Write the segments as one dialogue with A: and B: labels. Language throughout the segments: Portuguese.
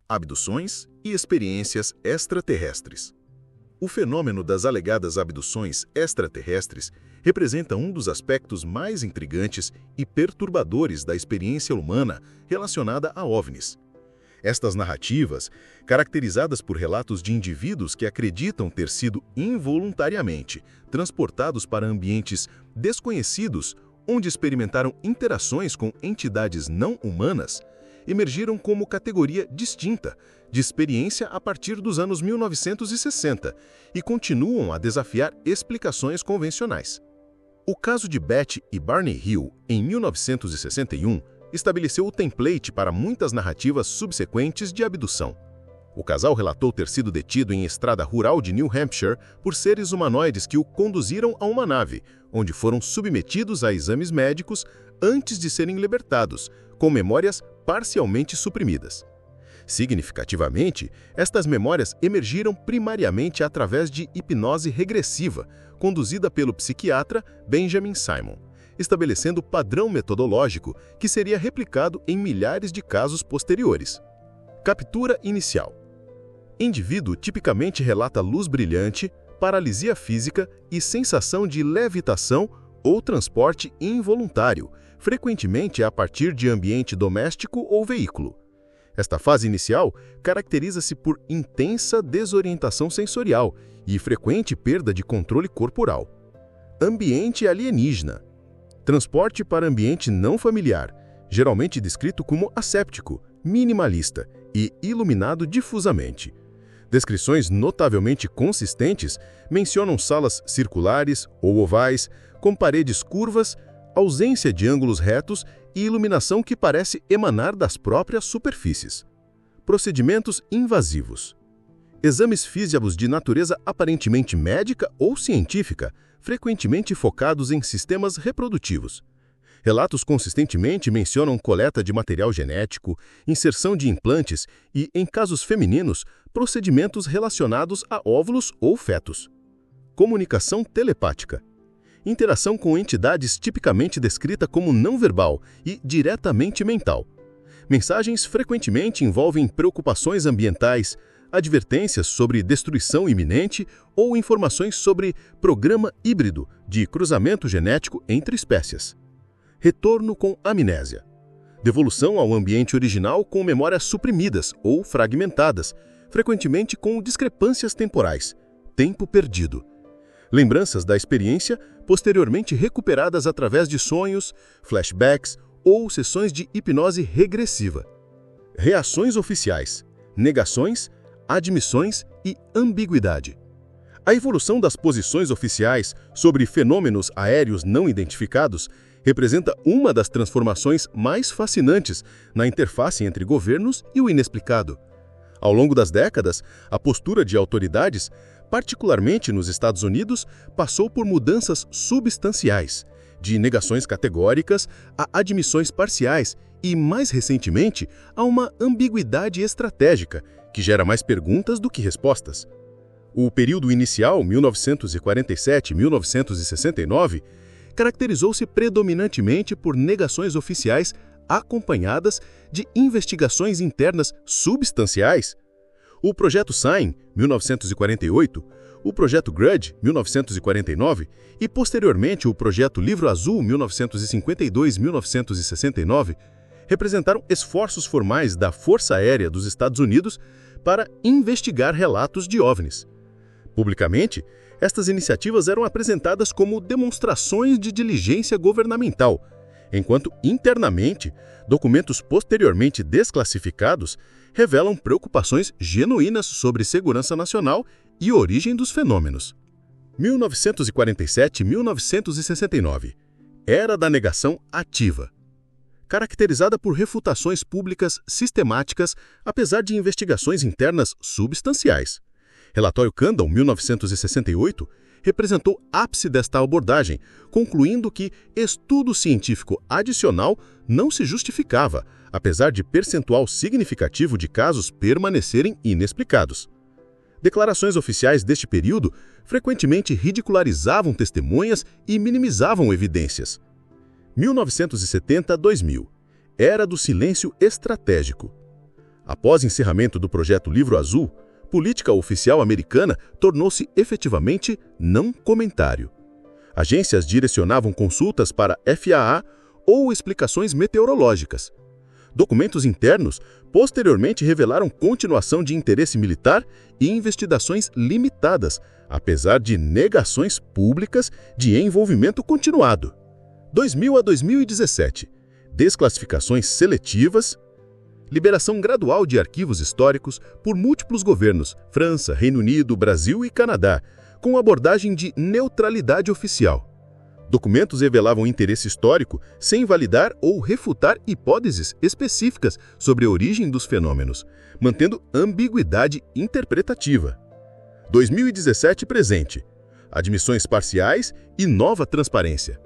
A: abduções e experiências extraterrestres. O fenômeno das alegadas abduções extraterrestres representa um dos aspectos mais intrigantes e perturbadores da experiência humana relacionada a OVNIs. Estas narrativas, caracterizadas por relatos de indivíduos que acreditam ter sido involuntariamente transportados para ambientes desconhecidos, onde experimentaram interações com entidades não humanas, emergiram como categoria distinta de experiência a partir dos anos 1960 e continuam a desafiar explicações convencionais. O caso de Beth e Barney Hill, em 1961, estabeleceu o template para muitas narrativas subsequentes de abdução. O casal relatou ter sido detido em estrada rural de New Hampshire por seres humanoides que o conduziram a uma nave, onde foram submetidos a exames médicos antes de serem libertados, com memórias parcialmente suprimidas. Significativamente, estas memórias emergiram primariamente através de hipnose regressiva, conduzida pelo psiquiatra Benjamin Simon, estabelecendo padrão metodológico que seria replicado em milhares de casos posteriores. Captura inicial. Indivíduo tipicamente relata luz brilhante, paralisia física e sensação de levitação ou transporte involuntário, frequentemente a partir de ambiente doméstico ou veículo. Esta fase inicial caracteriza-se por intensa desorientação sensorial e frequente perda de controle corporal. Ambiente alienígena. Transporte para ambiente não familiar, geralmente descrito como asséptico, minimalista e iluminado difusamente. Descrições notavelmente consistentes mencionam salas circulares ou ovais, com paredes curvas, ausência de ângulos retos e iluminação que parece emanar das próprias superfícies. Procedimentos invasivos. Exames físicos de natureza aparentemente médica ou científica, frequentemente focados em sistemas reprodutivos. Relatos consistentemente mencionam coleta de material genético, inserção de implantes e, em casos femininos, procedimentos relacionados a óvulos ou fetos. Comunicação telepática. Interação com entidades tipicamente descrita como não verbal e diretamente mental. Mensagens frequentemente envolvem preocupações ambientais, advertências sobre destruição iminente ou informações sobre programa híbrido de cruzamento genético entre espécies. Retorno com amnésia. Devolução ao ambiente original com memórias suprimidas ou fragmentadas, frequentemente com discrepâncias temporais. Tempo perdido. Lembranças da experiência posteriormente recuperadas através de sonhos, flashbacks ou sessões de hipnose regressiva. Reações oficiais, negações, admissões e ambiguidade. A evolução das posições oficiais sobre fenômenos aéreos não identificados representa uma das transformações mais fascinantes na interface entre governos e o inexplicado. Ao longo das décadas, a postura de autoridades, particularmente nos Estados Unidos, passou por mudanças substanciais, de negações categóricas a admissões parciais e, mais recentemente, a uma ambiguidade estratégica, que gera mais perguntas do que respostas. O período inicial, 1947-1969, caracterizou-se predominantemente por negações oficiais acompanhadas de investigações internas substanciais. O Projeto Sign, 1948, o Projeto Grudge, 1949, e posteriormente o Projeto Livro Azul, 1952-1969, representaram esforços formais da Força Aérea dos Estados Unidos para investigar relatos de OVNIs. Publicamente, estas iniciativas eram apresentadas como demonstrações de diligência governamental, enquanto internamente, documentos posteriormente desclassificados revelam preocupações genuínas sobre segurança nacional e origem dos fenômenos. 1947-1969. Era da negação ativa. Caracterizada por refutações públicas sistemáticas, apesar de investigações internas substanciais. Relatório Kandel, 1968, representou ápice desta abordagem, concluindo que estudo científico adicional não se justificava, apesar de percentual significativo de casos permanecerem inexplicados. Declarações oficiais deste período frequentemente ridicularizavam testemunhas e minimizavam evidências. 1970 a 2000. Era do silêncio estratégico. Após encerramento do projeto Livro Azul, política oficial americana tornou-se efetivamente não comentário. Agências direcionavam consultas para FAA ou explicações meteorológicas. Documentos internos posteriormente revelaram continuação de interesse militar e investigações limitadas, apesar de negações públicas de envolvimento continuado. 2000 a 2017. Desclassificações seletivas. Liberação gradual de arquivos históricos por múltiplos governos, França, Reino Unido, Brasil e Canadá, com abordagem de neutralidade oficial. Documentos revelavam interesse histórico sem validar ou refutar hipóteses específicas sobre a origem dos fenômenos, mantendo ambiguidade interpretativa. 2017 presente. Admissões parciais e nova transparência.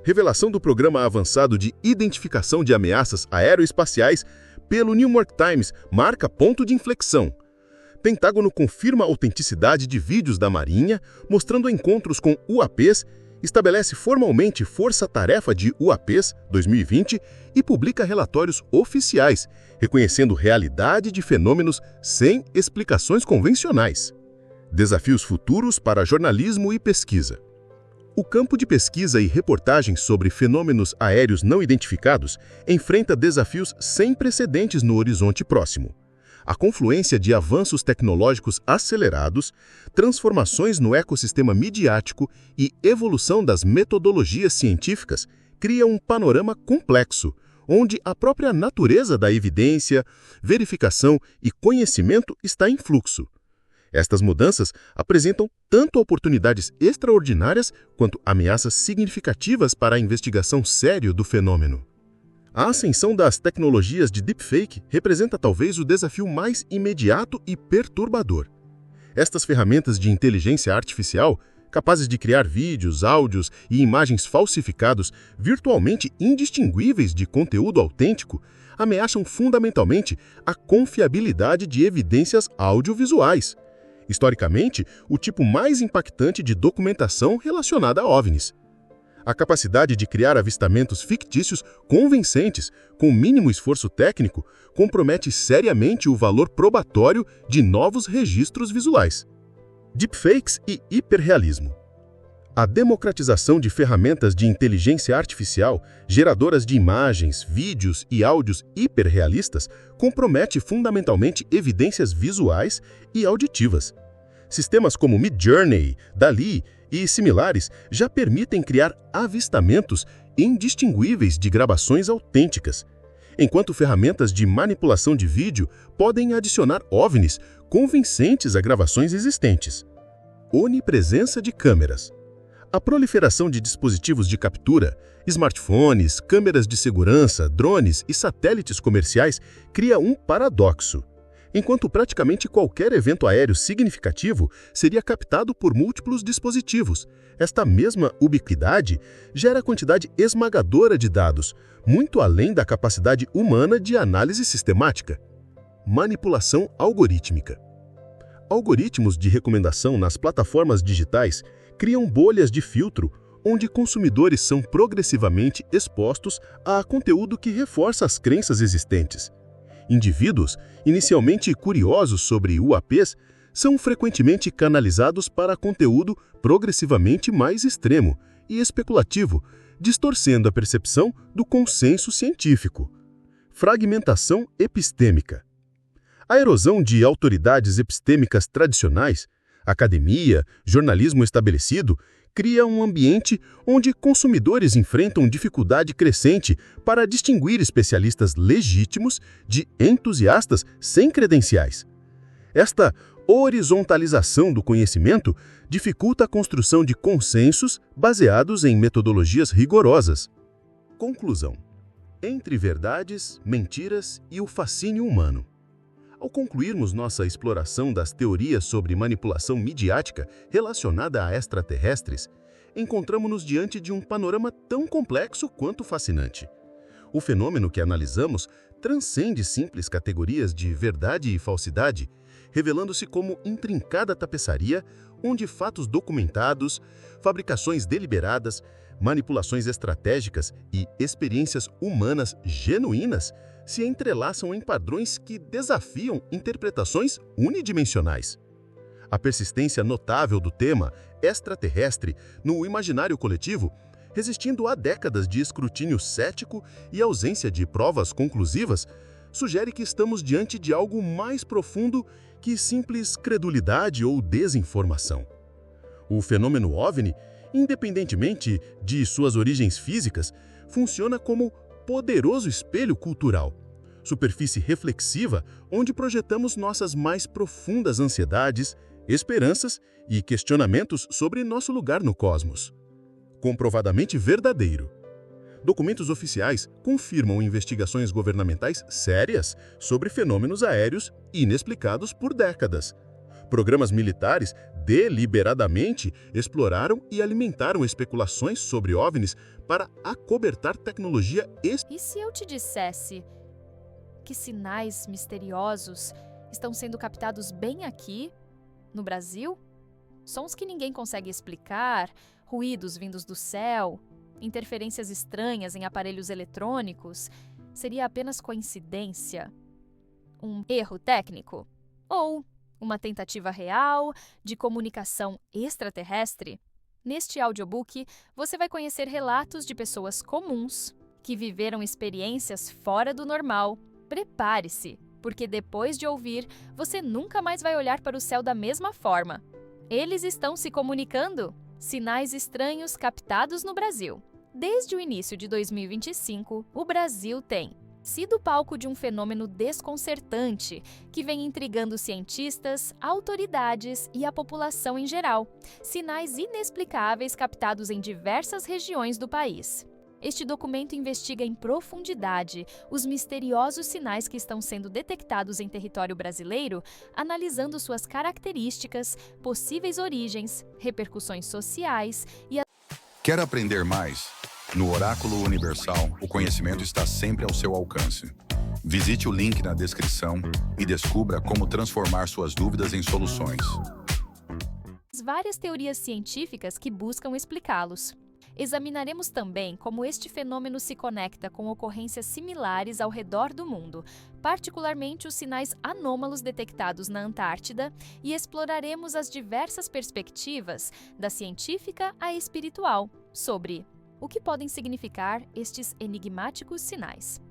A: Revelação do Programa Avançado de Identificação de Ameaças Aeroespaciais pelo New York Times marca ponto de inflexão. Pentágono confirma a autenticidade de vídeos da Marinha, mostrando encontros com UAPs, estabelece formalmente Força-Tarefa de UAPs 2020 e publica relatórios oficiais, reconhecendo realidade de fenômenos sem explicações convencionais. Desafios futuros para jornalismo e pesquisa. O campo de pesquisa e reportagens sobre fenômenos aéreos não identificados enfrenta desafios sem precedentes no horizonte próximo. A confluência de avanços tecnológicos acelerados, transformações no ecossistema midiático e evolução das metodologias científicas cria um panorama complexo, onde a própria natureza da evidência, verificação e conhecimento está em fluxo. Estas mudanças apresentam tanto oportunidades extraordinárias quanto ameaças significativas para a investigação séria do fenômeno. A ascensão das tecnologias de deepfake representa talvez o desafio mais imediato e perturbador. Estas ferramentas de inteligência artificial, capazes de criar vídeos, áudios e imagens falsificados virtualmente indistinguíveis de conteúdo autêntico, ameaçam fundamentalmente a confiabilidade de evidências audiovisuais. Historicamente, o tipo mais impactante de documentação relacionada a OVNIs. A capacidade de criar avistamentos fictícios convincentes, com mínimo esforço técnico, compromete seriamente o valor probatório de novos registros visuais. Deepfakes e hiperrealismo. A democratização de ferramentas de inteligência artificial, geradoras de imagens, vídeos e áudios hiperrealistas, compromete fundamentalmente evidências visuais e auditivas. Sistemas como Midjourney, DALL-E e similares já permitem criar avistamentos indistinguíveis de gravações autênticas, enquanto ferramentas de manipulação de vídeo podem adicionar OVNIs convincentes a gravações existentes. Onipresença de câmeras. A proliferação de dispositivos de captura, smartphones, câmeras de segurança, drones e satélites comerciais cria um paradoxo. Enquanto praticamente qualquer evento aéreo significativo seria captado por múltiplos dispositivos, esta mesma ubiquidade gera quantidade esmagadora de dados, muito além da capacidade humana de análise sistemática. Manipulação algorítmica. Algoritmos de recomendação nas plataformas digitais criam bolhas de filtro onde consumidores são progressivamente expostos a conteúdo que reforça as crenças existentes. Indivíduos, inicialmente curiosos sobre UAPs, são frequentemente canalizados para conteúdo progressivamente mais extremo e especulativo, distorcendo a percepção do consenso científico. Fragmentação epistêmica. A erosão de autoridades epistêmicas tradicionais, academia, jornalismo estabelecido, cria um ambiente onde consumidores enfrentam dificuldade crescente para distinguir especialistas legítimos de entusiastas sem credenciais. Esta horizontalização do conhecimento dificulta a construção de consensos baseados em metodologias rigorosas. Conclusão: entre verdades, mentiras e o fascínio humano. Ao concluirmos nossa exploração das teorias sobre manipulação midiática relacionada a extraterrestres, encontramos-nos diante de um panorama tão complexo quanto fascinante. O fenômeno que analisamos transcende simples categorias de verdade e falsidade, revelando-se como intrincada tapeçaria onde fatos documentados, fabricações deliberadas, manipulações estratégicas e experiências humanas genuínas se entrelaçam em padrões que desafiam interpretações unidimensionais. A persistência notável do tema extraterrestre no imaginário coletivo, resistindo a décadas de escrutínio cético e ausência de provas conclusivas, sugere que estamos diante de algo mais profundo que simples credulidade ou desinformação. O fenômeno OVNI, independentemente de suas origens físicas, funciona como poderoso espelho cultural, superfície reflexiva onde projetamos nossas mais profundas ansiedades, esperanças e questionamentos sobre nosso lugar no cosmos. Comprovadamente verdadeiro. Documentos oficiais confirmam investigações governamentais sérias sobre fenômenos aéreos inexplicados por décadas. Programas militares deliberadamente exploraram e alimentaram especulações sobre OVNIs para acobertar tecnologia.
B: E se eu te dissesse que sinais misteriosos estão sendo captados bem aqui, no Brasil? Sons que ninguém consegue explicar, ruídos vindos do céu, interferências estranhas em aparelhos eletrônicos, seria apenas coincidência? Um erro técnico? Ou uma tentativa real de comunicação extraterrestre? Neste audiobook, você vai conhecer relatos de pessoas comuns que viveram experiências fora do normal. Prepare-se, porque depois de ouvir, você nunca mais vai olhar para o céu da mesma forma. Eles estão se comunicando? Sinais estranhos captados no Brasil. Desde o início de 2025, o Brasil tem sido palco de um fenômeno desconcertante que vem intrigando cientistas, autoridades e a população em geral. Sinais inexplicáveis captados em diversas regiões do país. Este documento investiga em profundidade os misteriosos sinais que estão sendo detectados em território brasileiro, analisando suas características, possíveis origens, repercussões sociais e
C: Quer aprender mais? No Oráculo Universal, o conhecimento está sempre ao seu alcance. Visite o link na descrição e descubra como transformar suas dúvidas em soluções.
B: várias teorias científicas que buscam explicá-los. Examinaremos também como este fenômeno se conecta com ocorrências similares ao redor do mundo, particularmente os sinais anômalos detectados na Antártida, e exploraremos as diversas perspectivas, da científica à espiritual, sobre o que podem significar estes enigmáticos sinais.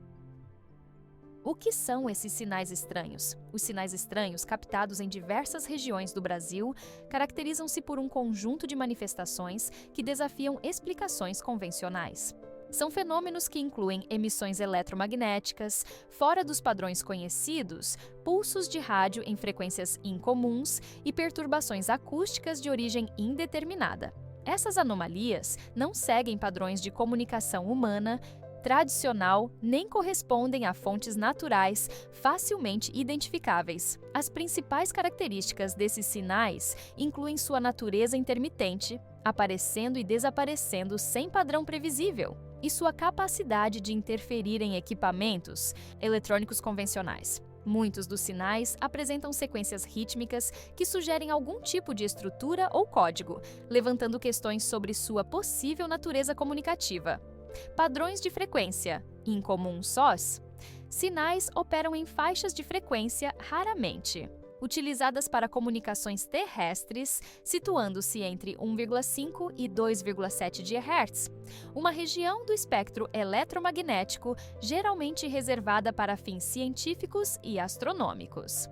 B: O que são esses sinais estranhos? Os sinais estranhos, captados em diversas regiões do Brasil, caracterizam-se por um conjunto de manifestações que desafiam explicações convencionais. São fenômenos que incluem emissões eletromagnéticas, fora dos padrões conhecidos, pulsos de rádio em frequências incomuns e perturbações acústicas de origem indeterminada. Essas anomalias não seguem padrões de comunicação humana tradicional nem correspondem a fontes naturais facilmente identificáveis. As principais características desses sinais incluem sua natureza intermitente, aparecendo e desaparecendo sem padrão previsível, e sua capacidade de interferir em equipamentos eletrônicos convencionais. Muitos dos sinais apresentam sequências rítmicas que sugerem algum tipo de estrutura ou código, levantando questões sobre sua possível natureza comunicativa. Padrões de frequência, incomum sós. Sinais operam em faixas de frequência raramente, utilizadas para comunicações terrestres, situando-se entre 1,5 e 2,7 GHz, uma região do espectro eletromagnético geralmente reservada para fins científicos e astronômicos.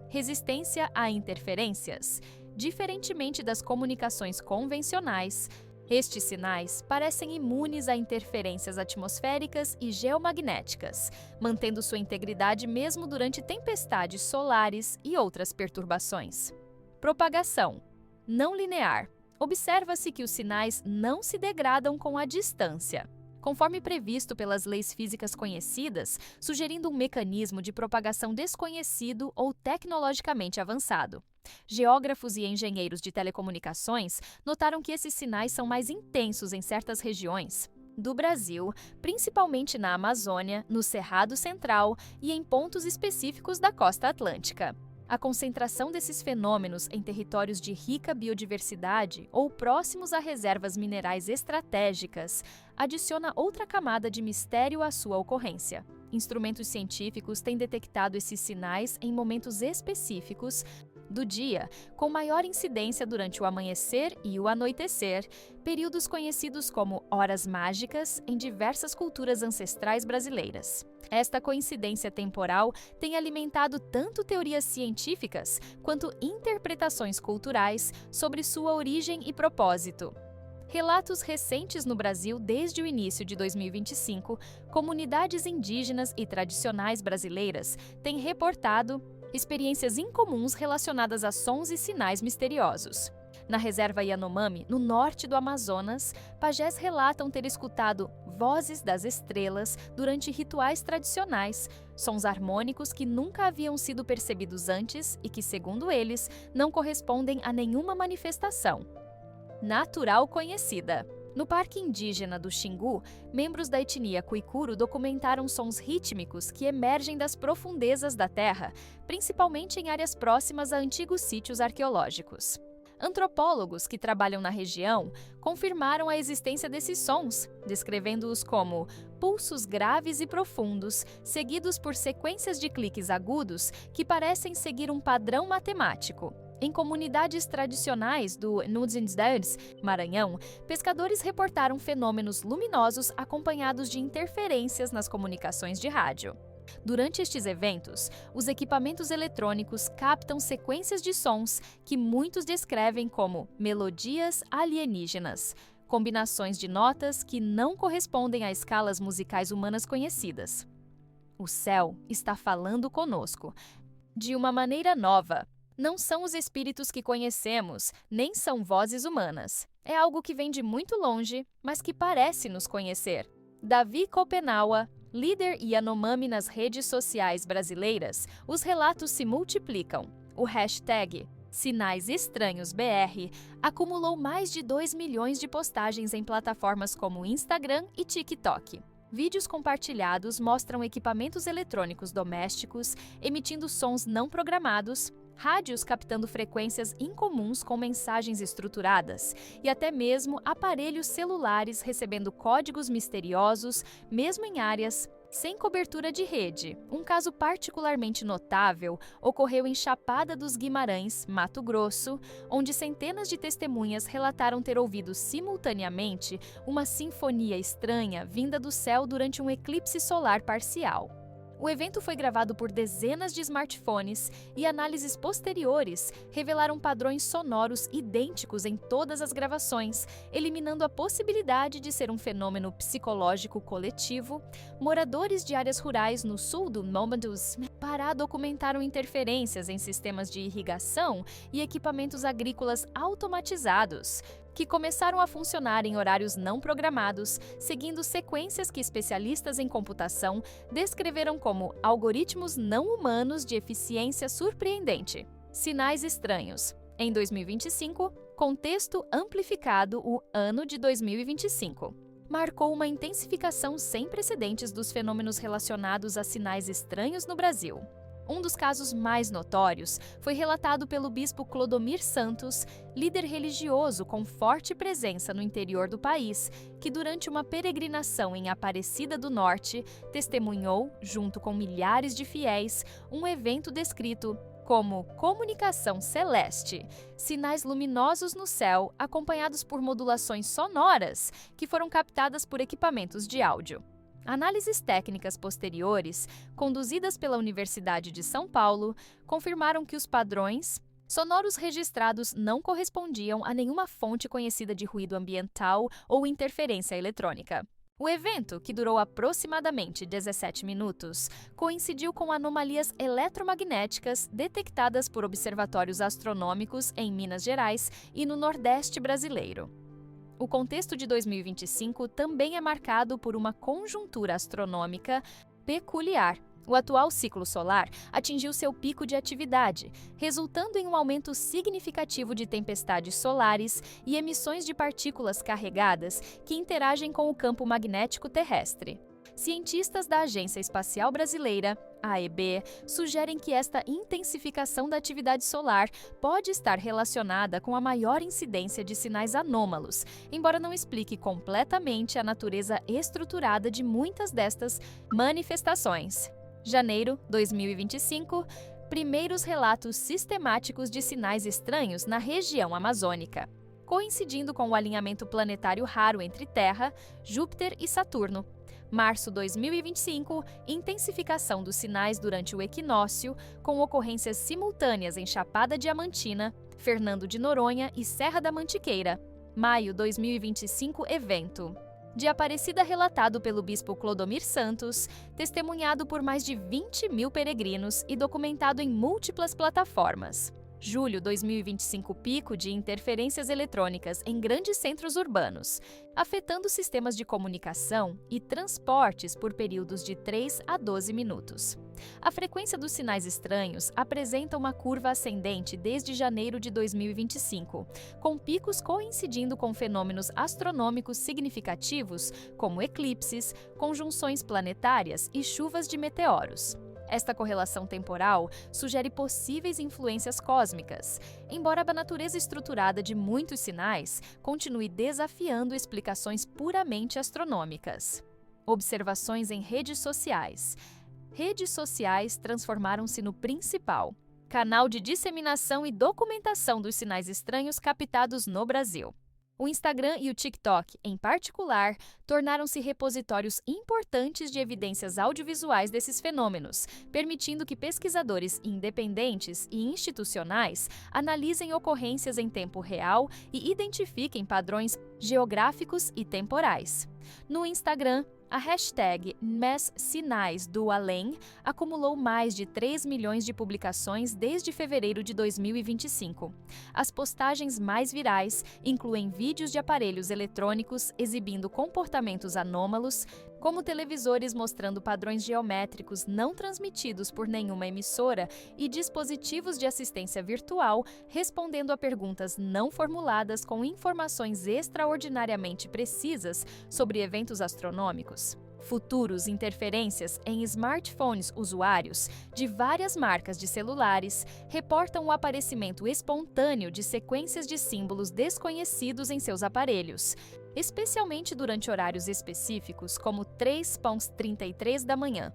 B: Resistência a interferências. Diferentemente das comunicações convencionais, estes sinais parecem imunes a interferências atmosféricas e geomagnéticas, mantendo sua integridade mesmo durante tempestades solares e outras perturbações. Propagação. Não linear. Observa-se que os sinais não se degradam com a distância, conforme previsto pelas leis físicas conhecidas, sugerindo um mecanismo de propagação desconhecido ou tecnologicamente avançado. Geógrafos e engenheiros de telecomunicações notaram que esses sinais são mais intensos em certas regiões do Brasil, principalmente na Amazônia, no Cerrado Central e em pontos específicos da costa atlântica. A concentração desses fenômenos em territórios de rica biodiversidade ou próximos a reservas minerais estratégicas adiciona outra camada de mistério à sua ocorrência. instrumentos científicos têm detectado esses sinais em momentos específicos do dia, com maior incidência durante o amanhecer e o anoitecer, períodos conhecidos como horas mágicas em diversas culturas ancestrais brasileiras. Esta coincidência temporal tem alimentado tanto teorias científicas quanto interpretações culturais sobre sua origem e propósito. Relatos recentes no Brasil desde o início de 2025, comunidades indígenas e tradicionais brasileiras têm reportado experiências incomuns relacionadas a sons e sinais misteriosos. Na reserva Yanomami, no norte do Amazonas, pajés relatam ter escutado vozes das estrelas durante rituais tradicionais, sons harmônicos que nunca haviam sido percebidos antes e que, segundo eles, não correspondem a nenhuma manifestação natural conhecida. No Parque Indígena do Xingu, membros da etnia Cuicuro documentaram sons rítmicos que emergem das profundezas da terra, principalmente em áreas próximas a antigos sítios arqueológicos. Antropólogos que trabalham na região confirmaram a existência desses sons, descrevendo-os como pulsos graves e profundos, seguidos por sequências de cliques agudos que parecem seguir um padrão matemático. Em comunidades tradicionais do Nudzindsdans, Maranhão, pescadores reportaram fenômenos luminosos acompanhados de interferências nas comunicações de rádio. Durante estes eventos, os equipamentos eletrônicos captam sequências de sons que muitos descrevem como melodias alienígenas, combinações de notas que não correspondem a escalas musicais humanas conhecidas. O céu está falando conosco, de uma maneira nova. Não são os espíritos que conhecemos, nem são vozes humanas. É algo que vem de muito longe, mas que parece nos conhecer. Davi Kopenawa, líder Yanomami nas redes sociais brasileiras, os relatos se multiplicam. O hashtag Sinais Estranhos BR acumulou mais de 2 milhões de postagens em plataformas como Instagram e TikTok. Vídeos compartilhados mostram equipamentos eletrônicos domésticos emitindo sons não programados, rádios captando frequências incomuns com mensagens estruturadas e até mesmo aparelhos celulares recebendo códigos misteriosos, mesmo em áreas sem cobertura de rede. Um caso particularmente notável ocorreu em Chapada dos Guimarães, Mato Grosso, onde centenas de testemunhas relataram ter ouvido simultaneamente uma sinfonia estranha vinda do céu durante um eclipse solar parcial. O evento foi gravado por dezenas de smartphones e análises posteriores revelaram padrões sonoros idênticos em todas as gravações, eliminando a possibilidade de ser um fenômeno psicológico coletivo. Moradores de áreas rurais no sul do Mombandus Pará documentaram interferências em sistemas de irrigação e equipamentos agrícolas automatizados, que começaram a funcionar em horários não programados, seguindo sequências que especialistas em computação descreveram como algoritmos não humanos de eficiência surpreendente. Sinais estranhos. Em 2025, contexto amplificado, o ano de 2025. Marcou uma intensificação sem precedentes dos fenômenos relacionados a sinais estranhos no Brasil. Um dos casos mais notórios foi relatado pelo bispo Clodomir Santos, líder religioso com forte presença no interior do país, que durante uma peregrinação em Aparecida do Norte, testemunhou, junto com milhares de fiéis, um evento descrito como comunicação celeste, sinais luminosos no céu acompanhados por modulações sonoras que foram captadas por equipamentos de áudio. Análises técnicas posteriores, conduzidas pela Universidade de São Paulo, confirmaram que os padrões sonoros registrados não correspondiam a nenhuma fonte conhecida de ruído ambiental ou interferência eletrônica. O evento, que durou aproximadamente 17 minutos, coincidiu com anomalias eletromagnéticas detectadas por observatórios astronômicos em Minas Gerais e no Nordeste brasileiro. O contexto de 2025 também é marcado por uma conjuntura astronômica peculiar. O atual ciclo solar atingiu seu pico de atividade, resultando em um aumento significativo de tempestades solares e emissões de partículas carregadas que interagem com o campo magnético terrestre. Cientistas da Agência Espacial Brasileira A e B sugerem que esta intensificação da atividade solar pode estar relacionada com a maior incidência de sinais anômalos, embora não explique completamente a natureza estruturada de muitas destas manifestações. Janeiro 2025, primeiros relatos sistemáticos de sinais estranhos na região amazônica, coincidindo com o alinhamento planetário raro entre Terra, Júpiter e Saturno. Março 2025, intensificação dos sinais durante o equinócio, com ocorrências simultâneas em Chapada Diamantina, Fernando de Noronha e Serra da Mantiqueira. Maio 2025, evento de Aparecida relatado pelo bispo Clodomir Santos, testemunhado por mais de 20 mil peregrinos e documentado em múltiplas plataformas. Julho 2025, pico de interferências eletrônicas em grandes centros urbanos, afetando sistemas de comunicação e transportes por períodos de 3 a 12 minutos. A frequência dos sinais estranhos apresenta uma curva ascendente desde janeiro de 2025, com picos coincidindo com fenômenos astronômicos significativos, como eclipses, conjunções planetárias e chuvas de meteoros. Esta correlação temporal sugere possíveis influências cósmicas, embora a natureza estruturada de muitos sinais continue desafiando explicações puramente astronômicas. Observações em redes sociais. Redes sociais transformaram-se no principal canal de disseminação e documentação dos sinais estranhos captados no Brasil. O Instagram e o TikTok, em particular, tornaram-se repositórios importantes de evidências audiovisuais desses fenômenos, permitindo que pesquisadores independentes e institucionais analisem ocorrências em tempo real e identifiquem padrões geográficos e temporais. No Instagram, a hashtag #MesSinaisDoAlém acumulou mais de 3 milhões de publicações desde fevereiro de 2025. As postagens mais virais incluem vídeos de aparelhos eletrônicos exibindo comportamentos anômalos, como televisores mostrando padrões geométricos não transmitidos por nenhuma emissora e dispositivos de assistência virtual respondendo a perguntas não formuladas com informações extraordinariamente precisas sobre eventos astronômicos. Futuros interferências em smartphones usuários de várias marcas de celulares reportam o aparecimento espontâneo de sequências de símbolos desconhecidos em seus aparelhos, especialmente durante horários específicos como 3h33 da manhã.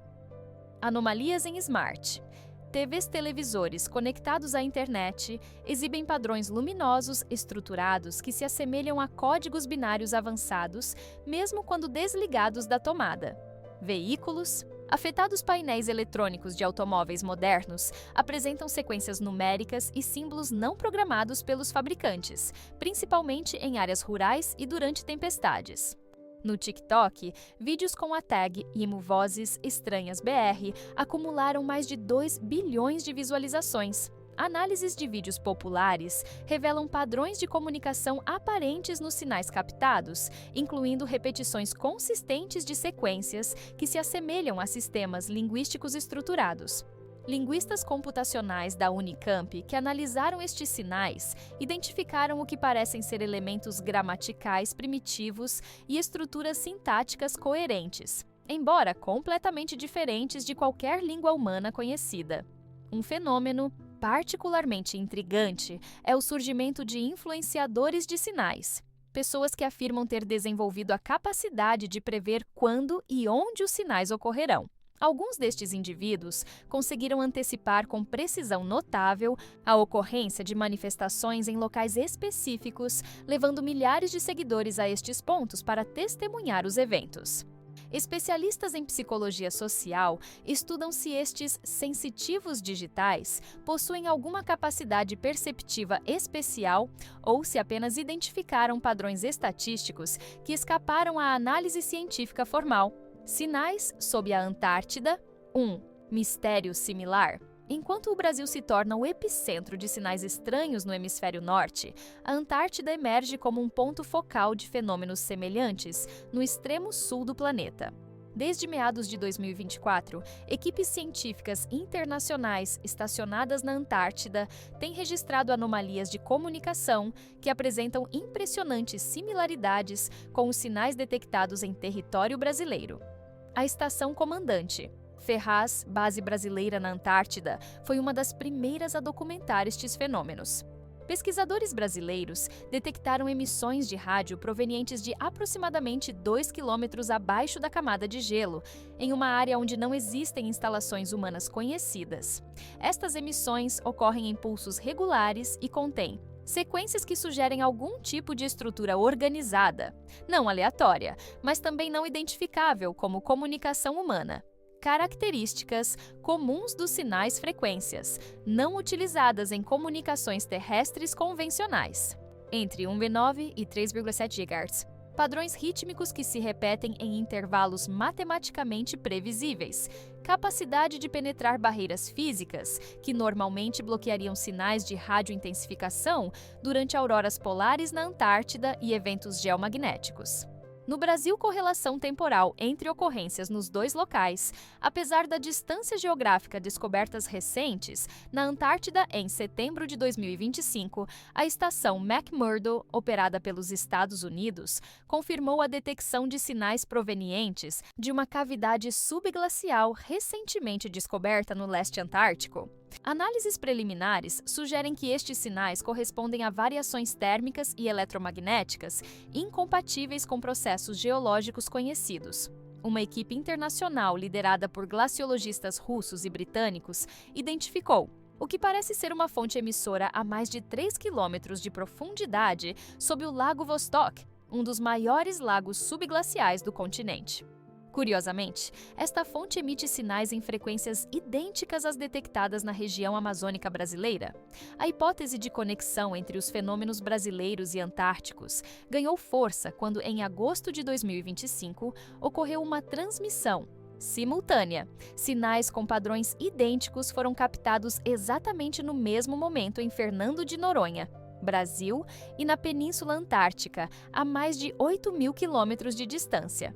B: Anomalias em smart. TVs televisores conectados à internet exibem padrões luminosos estruturados que se assemelham a códigos binários avançados, mesmo quando desligados da tomada. Veículos. Afetados painéis eletrônicos de automóveis modernos apresentam sequências numéricas e símbolos não programados pelos fabricantes, principalmente em áreas rurais e durante tempestades. No TikTok, vídeos com a tag ImoVozes Estranhas BR acumularam mais de 2 bilhões de visualizações. Análises de vídeos populares revelam padrões de comunicação aparentes nos sinais captados, incluindo repetições consistentes de sequências que se assemelham a sistemas linguísticos estruturados. Linguistas computacionais da Unicamp que analisaram estes sinais identificaram o que parecem ser elementos gramaticais primitivos e estruturas sintáticas coerentes, embora completamente diferentes de qualquer língua humana conhecida. Um fenômeno particularmente intrigante é o surgimento de influenciadores de sinais, pessoas que afirmam ter desenvolvido a capacidade de prever quando e onde os sinais ocorrerão. Alguns destes indivíduos conseguiram antecipar com precisão notável a ocorrência de manifestações em locais específicos, levando milhares de seguidores a estes pontos para testemunhar os eventos. Especialistas em psicologia social estudam se estes sensitivos digitais possuem alguma capacidade perceptiva especial ou se apenas identificaram padrões estatísticos que escaparam à análise científica formal. Sinais sob a Antártida. 1. Mistério similar. Enquanto o Brasil se torna o epicentro de sinais estranhos no hemisfério norte, a Antártida emerge como um ponto focal de fenômenos semelhantes no extremo sul do planeta. Desde meados de 2024, equipes científicas internacionais estacionadas na Antártida têm registrado anomalias de comunicação que apresentam impressionantes similaridades com os sinais detectados em território brasileiro. A Estação Comandante. Ferraz, base brasileira na Antártida, foi uma das primeiras a documentar estes fenômenos. Pesquisadores brasileiros detectaram emissões de rádio provenientes de aproximadamente 2 quilômetros abaixo da camada de gelo, em uma área onde não existem instalações humanas conhecidas. Estas emissões ocorrem em pulsos regulares e contêm sequências que sugerem algum tipo de estrutura organizada, não aleatória, mas também não identificável como comunicação humana. Características comuns dos sinais frequências, não utilizadas em comunicações terrestres convencionais. Entre 1,9 e 3,7 GHz. Padrões rítmicos que se repetem em intervalos matematicamente previsíveis. Capacidade de penetrar barreiras físicas, que normalmente bloqueariam sinais de radiointensificação durante auroras polares na Antártida e eventos geomagnéticos. No Brasil, correlação temporal entre ocorrências nos dois locais, apesar da distância geográfica descobertas recentes, na Antártida, em setembro de 2025, a estação McMurdo, operada pelos Estados Unidos, confirmou a detecção de sinais provenientes de uma cavidade subglacial recentemente descoberta no leste antártico. Análises preliminares sugerem que estes sinais correspondem a variações térmicas e eletromagnéticas incompatíveis com processos geológicos conhecidos. Uma equipe internacional liderada por glaciologistas russos e britânicos identificou o que parece ser uma fonte emissora a mais de 3 quilômetros de profundidade sob o Lago Vostok, um dos maiores lagos subglaciais do continente. Curiosamente, esta fonte emite sinais em frequências idênticas às detectadas na região amazônica brasileira. A hipótese de conexão entre os fenômenos brasileiros e antárticos ganhou força quando, em agosto de 2025, ocorreu uma transmissão simultânea. Sinais com padrões idênticos foram captados exatamente no mesmo momento em Fernando de Noronha, Brasil, e na Península Antártica, a mais de 8.000 quilômetros de distância.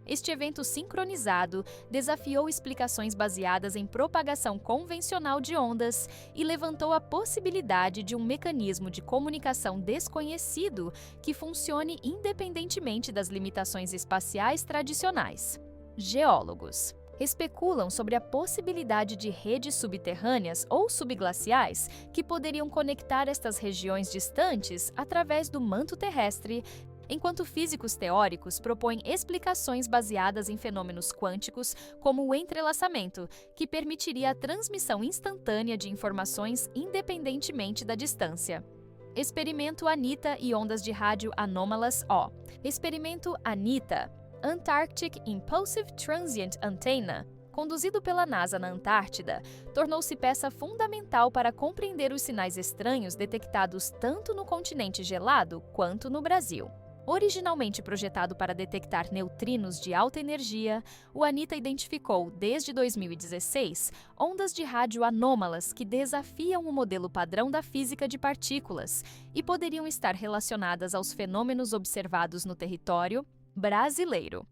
B: Este evento sincronizado desafiou explicações baseadas em propagação convencional de ondas e levantou a possibilidade de um mecanismo de comunicação desconhecido que funcione independentemente das limitações espaciais tradicionais. Geólogos especulam sobre a possibilidade de redes subterrâneas ou subglaciais que poderiam conectar estas regiões distantes através do manto terrestre, enquanto físicos teóricos propõem explicações baseadas em fenômenos quânticos, como o entrelaçamento, que permitiria a transmissão instantânea de informações independentemente da distância. Experimento ANITA e ondas de rádio anômalas O. Experimento ANITA, Antarctic Impulsive Transient Antenna, conduzido pela NASA na Antártida, tornou-se peça fundamental para compreender os sinais estranhos detectados tanto no continente gelado quanto no Brasil. Originalmente projetado para detectar neutrinos de alta energia, o ANITA identificou, desde 2016, ondas de rádio anômalas que desafiam o modelo padrão da física de partículas e poderiam estar relacionadas aos fenômenos observados no território brasileiro.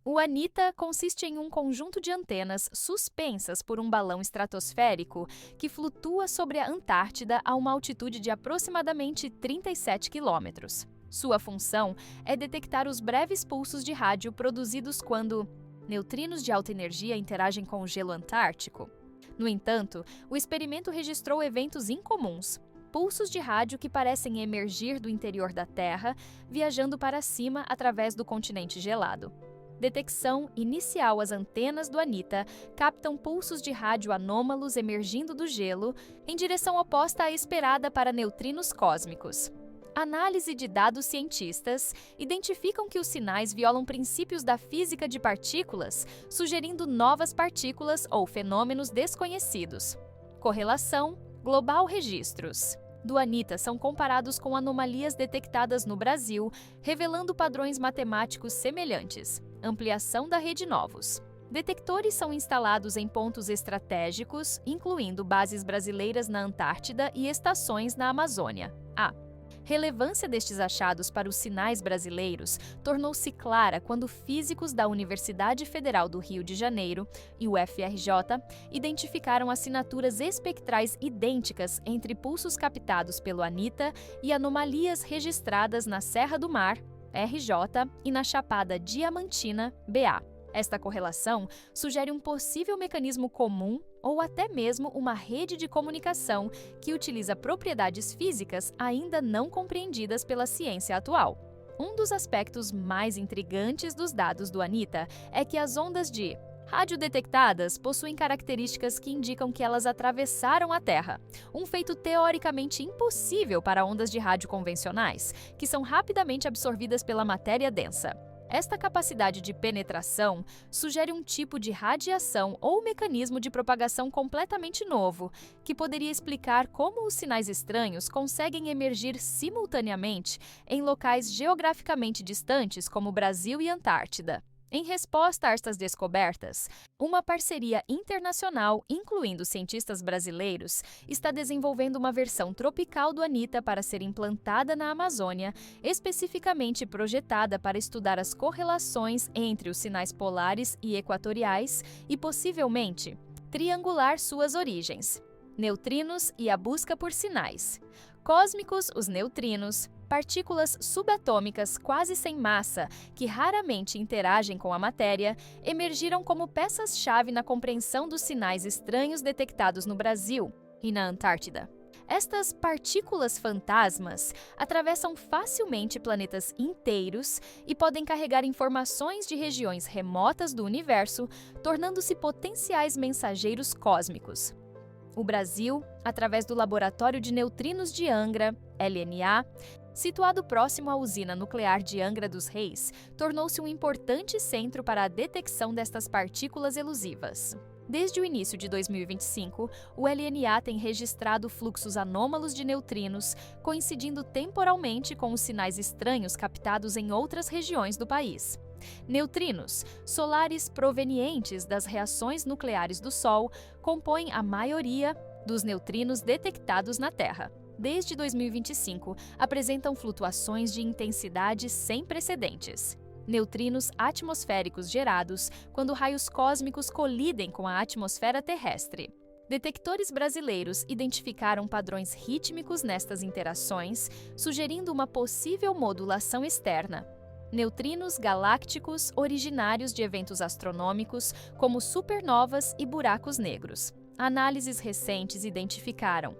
B: O ANITA consiste em um conjunto de antenas suspensas por um balão estratosférico que flutua sobre a Antártida a uma altitude de aproximadamente 37 quilômetros. Sua função é detectar os breves pulsos de rádio produzidos quando neutrinos de alta energia interagem com o gelo antártico. No entanto, o experimento registrou eventos incomuns. Pulsos de rádio que parecem emergir do interior da Terra, viajando para cima através do continente gelado. Detecção inicial. As antenas do ANITA captam pulsos de rádio anômalos emergindo do gelo em direção oposta à esperada para neutrinos cósmicos. Análise de dados. Cientistas identificam que os sinais violam princípios da física de partículas, sugerindo novas partículas ou fenômenos desconhecidos. Correlação global. Registros do ANITA são comparados com anomalias detectadas no Brasil, revelando padrões matemáticos semelhantes. Ampliação da rede. Novos detectores são instalados em pontos estratégicos, incluindo bases brasileiras na Antártida e estações na Amazônia. A relevância destes achados para os sinais brasileiros tornou-se clara quando físicos da Universidade Federal do Rio de Janeiro e o UFRJ identificaram assinaturas espectrais idênticas entre pulsos captados pelo ANITA e anomalias registradas na Serra do Mar, RJ, e na Chapada Diamantina, BA. Esta correlação sugere um possível mecanismo comum ou até mesmo uma rede de comunicação que utiliza propriedades físicas ainda não compreendidas pela ciência atual. Um dos aspectos mais intrigantes dos dados do ANITA é que as ondas de rádio detectadas possuem características que indicam que elas atravessaram a Terra, um feito teoricamente impossível para ondas de rádio convencionais, que são rapidamente absorvidas pela matéria densa. Esta capacidade de penetração sugere um tipo de radiação ou mecanismo de propagação completamente novo, que poderia explicar como os sinais estranhos conseguem emergir simultaneamente em locais geograficamente distantes como Brasil e Antártida. Em resposta a estas descobertas, uma parceria internacional, incluindo cientistas brasileiros, está desenvolvendo uma versão tropical do ANITA para ser implantada na Amazônia, especificamente projetada para estudar as correlações entre os sinais polares e equatoriais e, possivelmente, triangular suas origens. Neutrinos e a busca por sinais. Cósmicos, os neutrinos, partículas subatômicas quase sem massa, que raramente interagem com a matéria, emergiram como peças-chave na compreensão dos sinais estranhos detectados no Brasil e na Antártida. Estas partículas fantasmas atravessam facilmente planetas inteiros e podem carregar informações de regiões remotas do universo, tornando-se potenciais mensageiros cósmicos. O Brasil, através do Laboratório de Neutrinos de Angra, LNA, situado próximo à usina nuclear de Angra dos Reis, tornou-se um importante centro para a detecção destas partículas elusivas. Desde o início de 2025, o LNA tem registrado fluxos anômalos de neutrinos, coincidindo temporalmente com os sinais estranhos captados em outras regiões do país. Neutrinos, solares provenientes das reações nucleares do Sol, compõem a maioria dos neutrinos detectados na Terra. Desde 2025, apresentam flutuações de intensidade sem precedentes. Neutrinos atmosféricos gerados quando raios cósmicos colidem com a atmosfera terrestre. Detectores brasileiros identificaram padrões rítmicos nestas interações, sugerindo uma possível modulação externa. Neutrinos galácticos originários de eventos astronômicos, como supernovas e buracos negros. Análises recentes identificaram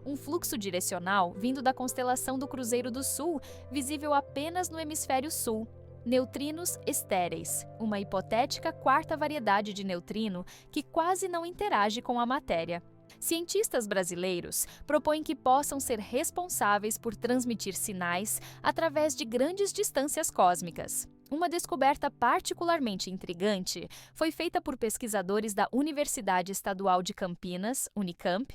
B: um fluxo direcional vindo da constelação do Cruzeiro do Sul, visível apenas no hemisfério sul. Neutrinos estéreis, uma hipotética quarta variedade de neutrino que quase não interage com a matéria. Cientistas brasileiros propõem que possam ser responsáveis por transmitir sinais através de grandes distâncias cósmicas. Uma descoberta particularmente intrigante foi feita por pesquisadores da Universidade Estadual de Campinas, Unicamp,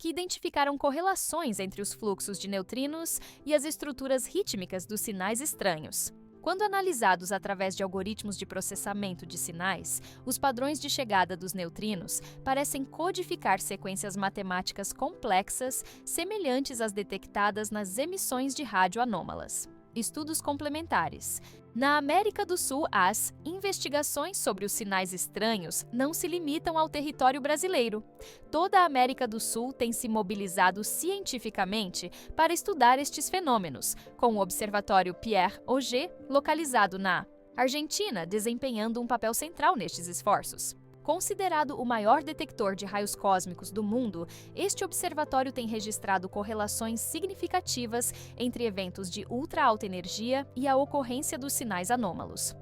B: que identificaram correlações entre os fluxos de neutrinos e as estruturas rítmicas dos sinais estranhos. Quando analisados através de algoritmos de processamento de sinais, os padrões de chegada dos neutrinos parecem codificar sequências matemáticas complexas semelhantes às detectadas nas emissões de rádio anômalas. Estudos complementares. Na América do Sul, as investigações sobre os sinais estranhos não se limitam ao território brasileiro. Toda a América do Sul tem se mobilizado cientificamente para estudar estes fenômenos, com o Observatório Pierre Auger, localizado na Argentina, desempenhando um papel central nestes esforços. Considerado o maior detector de raios cósmicos do mundo, este observatório tem registrado correlações significativas entre eventos de ultra-alta energia e a ocorrência dos sinais anômalos.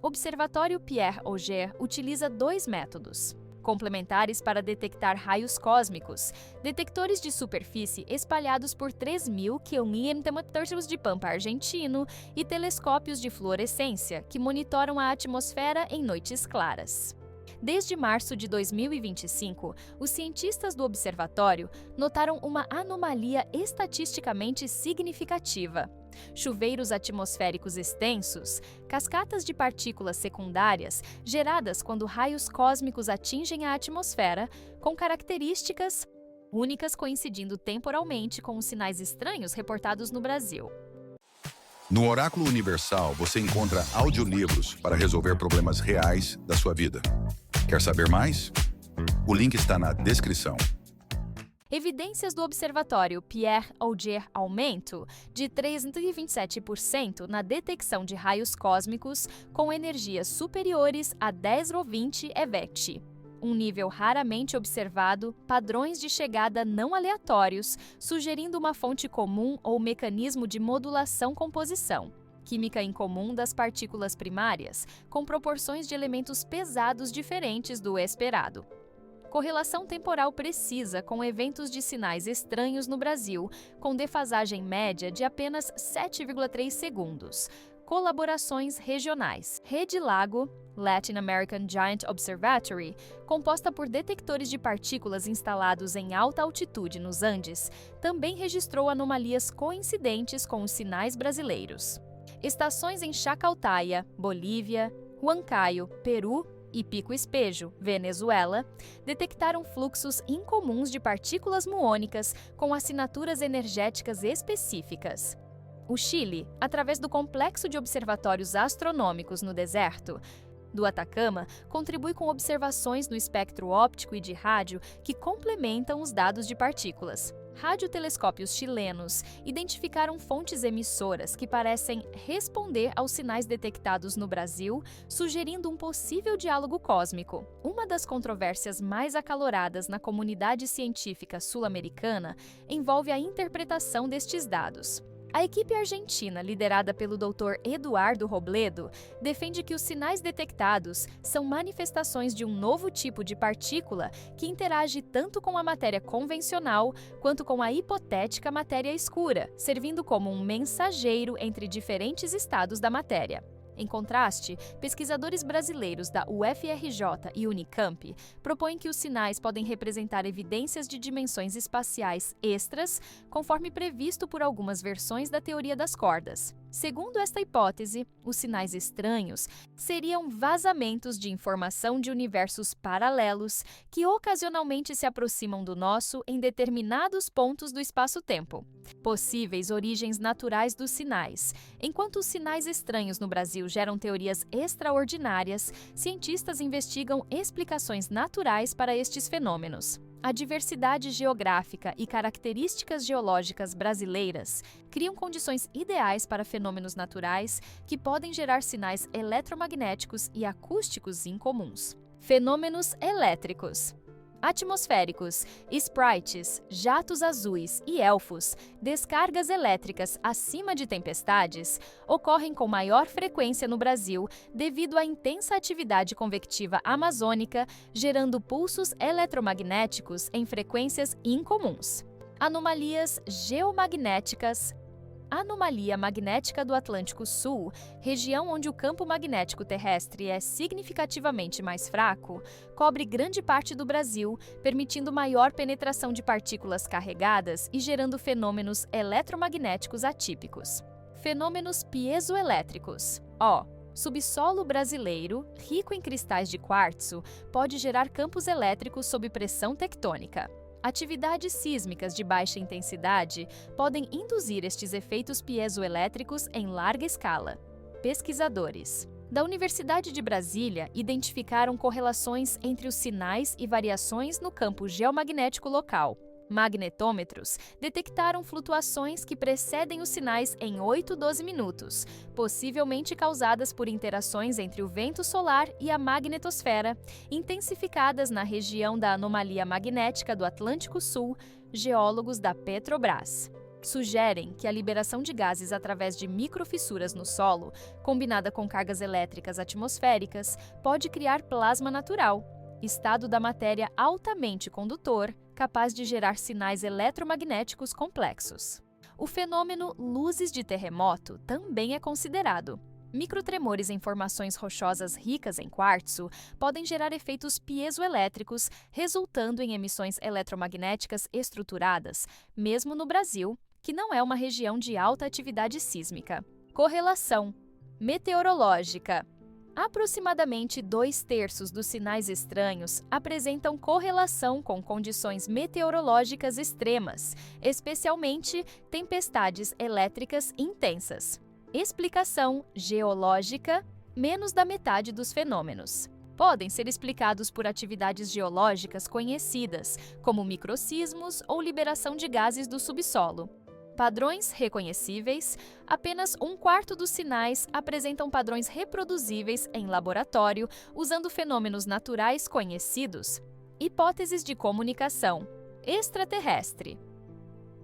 B: O Observatório Pierre Auger utiliza dois métodos complementares para detectar raios cósmicos: detectores de superfície espalhados por 3.000 km de pampa argentino e telescópios de fluorescência, que monitoram a atmosfera em noites claras. Desde março de 2025, os cientistas do observatório notaram uma anomalia estatisticamente significativa. Chuveiros atmosféricos extensos, cascatas de partículas secundárias geradas quando raios cósmicos atingem a atmosfera, com características únicas coincidindo temporalmente com os sinais estranhos reportados no Brasil.
C: No Oráculo Universal, você encontra audiolivros para resolver problemas reais da sua vida. Quer saber mais? O link está na descrição.
B: Evidências do Observatório Pierre Auger aumentam de 327% na detecção de raios cósmicos com energias superiores a 10 ou 20 eVec. Um nível raramente observado, padrões de chegada não aleatórios, sugerindo uma fonte comum ou mecanismo de modulação-composição. Química incomum das partículas primárias, com proporções de elementos pesados diferentes do esperado. Correlação temporal precisa com eventos de sinais estranhos no Brasil, com defasagem média de apenas 7,3 segundos. Colaborações regionais. Rede Lago, Latin American Giant Observatory, composta por detectores de partículas instalados em alta altitude nos Andes, também registrou anomalias coincidentes com os sinais brasileiros. Estações em Chacaltaya, Bolívia, Huancayo, Peru e Pico Espejo, Venezuela, detectaram fluxos incomuns de partículas muônicas com assinaturas energéticas específicas. O Chile, através do complexo de observatórios astronômicos no deserto do Atacama, contribui com observações no espectro óptico e de rádio que complementam os dados de partículas. Radiotelescópios chilenos identificaram fontes emissoras que parecem responder aos sinais detectados no Brasil, sugerindo um possível diálogo cósmico. Uma das controvérsias mais acaloradas na comunidade científica sul-americana envolve a interpretação destes dados. A equipe argentina, liderada pelo Dr. Eduardo Robledo, defende que os sinais detectados são manifestações de um novo tipo de partícula que interage tanto com a matéria convencional quanto com a hipotética matéria escura, servindo como um mensageiro entre diferentes estados da matéria. Em contraste, pesquisadores brasileiros da UFRJ e Unicamp propõem que os sinais podem representar evidências de dimensões espaciais extras, conforme previsto por algumas versões da teoria das cordas. Segundo esta hipótese, os sinais estranhos seriam vazamentos de informação de universos paralelos que ocasionalmente se aproximam do nosso em determinados pontos do espaço-tempo. Possíveis origens naturais dos sinais. Enquanto os sinais estranhos no Brasil geram teorias extraordinárias, cientistas investigam explicações naturais para estes fenômenos. A diversidade geográfica e características geológicas brasileiras criam condições ideais para fenômenos naturais que podem gerar sinais eletromagnéticos e acústicos incomuns. Fenômenos elétricos. Atmosféricos, sprites, jatos azuis e elfos, descargas elétricas acima de tempestades, ocorrem com maior frequência no Brasil devido à intensa atividade convectiva amazônica, gerando pulsos eletromagnéticos em frequências incomuns. Anomalias geomagnéticas. Anomalia magnética do Atlântico Sul, região onde o campo magnético terrestre é significativamente mais fraco, cobre grande parte do Brasil, permitindo maior penetração de partículas carregadas e gerando fenômenos eletromagnéticos atípicos. Fenômenos piezoelétricos. Subsolo brasileiro, rico em cristais de quartzo, pode gerar campos elétricos sob pressão tectônica. Atividades sísmicas de baixa intensidade podem induzir estes efeitos piezoelétricos em larga escala. Pesquisadores da Universidade de Brasília identificaram correlações entre os sinais e variações no campo geomagnético local. Magnetômetros detectaram flutuações que precedem os sinais em 8-12 minutos, possivelmente causadas por interações entre o vento solar e a magnetosfera, intensificadas na região da anomalia magnética do Atlântico Sul, geólogos da Petrobras. Sugerem que a liberação de gases através de microfissuras no solo, combinada com cargas elétricas atmosféricas, pode criar plasma natural, estado da matéria altamente condutor, capaz de gerar sinais eletromagnéticos complexos. O fenômeno luzes de terremoto também é considerado. Microtremores em formações rochosas ricas em quartzo podem gerar efeitos piezoelétricos, resultando em emissões eletromagnéticas estruturadas, mesmo no Brasil, que não é uma região de alta atividade sísmica. Correlação meteorológica. Aproximadamente 2/3 dos sinais estranhos apresentam correlação com condições meteorológicas extremas, especialmente tempestades elétricas intensas. Explicação geológica: menos da metade dos fenômenos. podem ser explicados por atividades geológicas conhecidas, como microsismos ou liberação de gases do subsolo. Padrões reconhecíveis: apenas 1/4 dos sinais apresentam padrões reproduzíveis em laboratório usando fenômenos naturais conhecidos. Hipóteses de comunicação extraterrestre.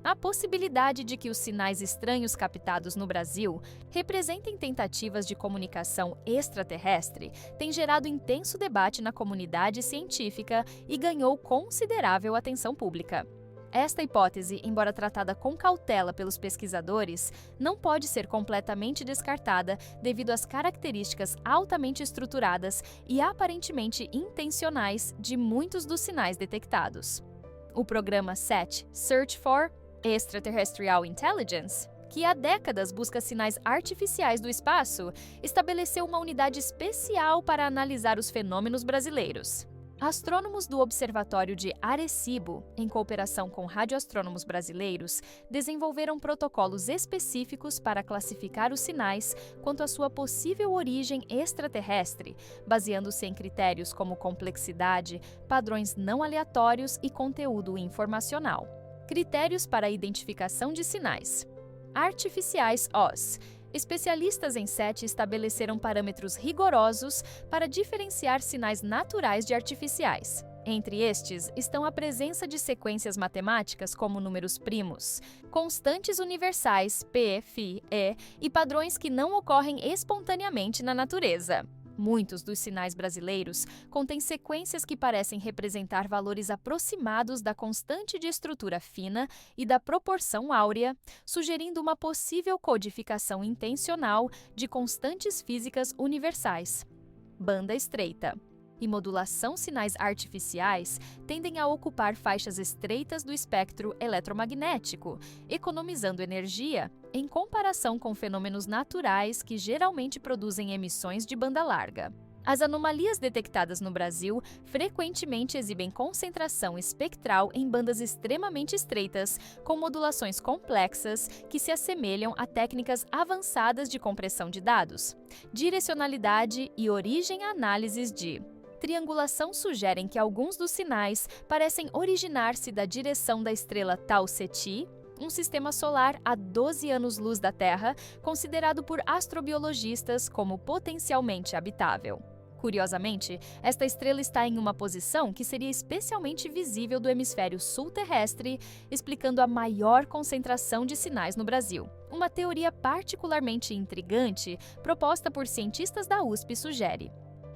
B: A possibilidade de que os sinais estranhos captados no Brasil representem tentativas de comunicação extraterrestre tem gerado intenso debate na comunidade científica e ganhou considerável atenção pública. Esta hipótese, embora tratada com cautela pelos pesquisadores, não pode ser completamente descartada devido às características altamente estruturadas e aparentemente intencionais de muitos dos sinais detectados. O programa SET, Search for Extraterrestrial Intelligence, que há décadas busca sinais artificiais do espaço, estabeleceu uma unidade especial para analisar os fenômenos brasileiros. Astrônomos do Observatório de Arecibo, em cooperação com radioastrônomos brasileiros, desenvolveram protocolos específicos para classificar os sinais quanto à sua possível origem extraterrestre, baseando-se em critérios como complexidade, padrões não aleatórios e conteúdo informacional. Critérios para a identificação de sinais. Artificiais OSS. Especialistas em SET estabeleceram parâmetros rigorosos para diferenciar sinais naturais de artificiais. Entre estes estão a presença de sequências matemáticas como números primos, constantes universais P, Φ, E e padrões que não ocorrem espontaneamente na natureza. Muitos dos sinais brasileiros contêm sequências que parecem representar valores aproximados da constante de estrutura fina e da proporção áurea, sugerindo uma possível codificação intencional de constantes físicas universais. Banda estreita e modulação sinais artificiais tendem a ocupar faixas estreitas do espectro eletromagnético, economizando energia em comparação com fenômenos naturais que geralmente produzem emissões de banda larga. As anomalias detectadas no Brasil frequentemente exibem concentração espectral em bandas extremamente estreitas, com modulações complexas que se assemelham a técnicas avançadas de compressão de dados. Direcionalidade e origem análises de triangulação sugerem que alguns dos sinais parecem originar-se da direção da estrela Tau Ceti, um sistema solar a 12 anos-luz da Terra, considerado por astrobiologistas como potencialmente habitável. Curiosamente, esta estrela está em uma posição que seria especialmente visível do hemisfério sul terrestre, explicando a maior concentração de sinais no Brasil. Uma teoria particularmente intrigante, proposta por cientistas da USP, sugere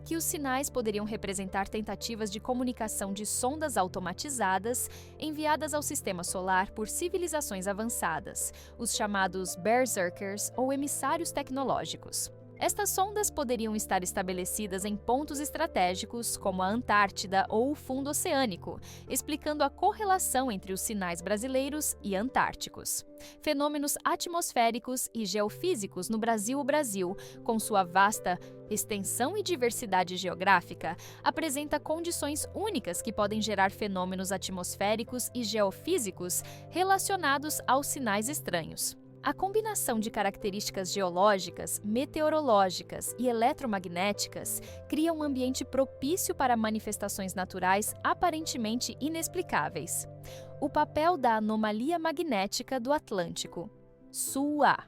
B: que os sinais poderiam representar tentativas de comunicação de sondas automatizadas enviadas ao sistema solar por civilizações avançadas, os chamados Berserkers ou emissários tecnológicos. Estas sondas poderiam estar estabelecidas em pontos estratégicos, como a Antártida ou o fundo oceânico, explicando a correlação entre os sinais brasileiros e antárticos. Fenômenos atmosféricos e geofísicos no Brasil. O Brasil, com sua vasta extensão e diversidade geográfica, apresenta condições únicas que podem gerar fenômenos atmosféricos e geofísicos relacionados aos sinais estranhos. A combinação de características geológicas, meteorológicas e eletromagnéticas cria um ambiente propício para manifestações naturais aparentemente inexplicáveis. O papel da anomalia magnética do Atlântico. SUA.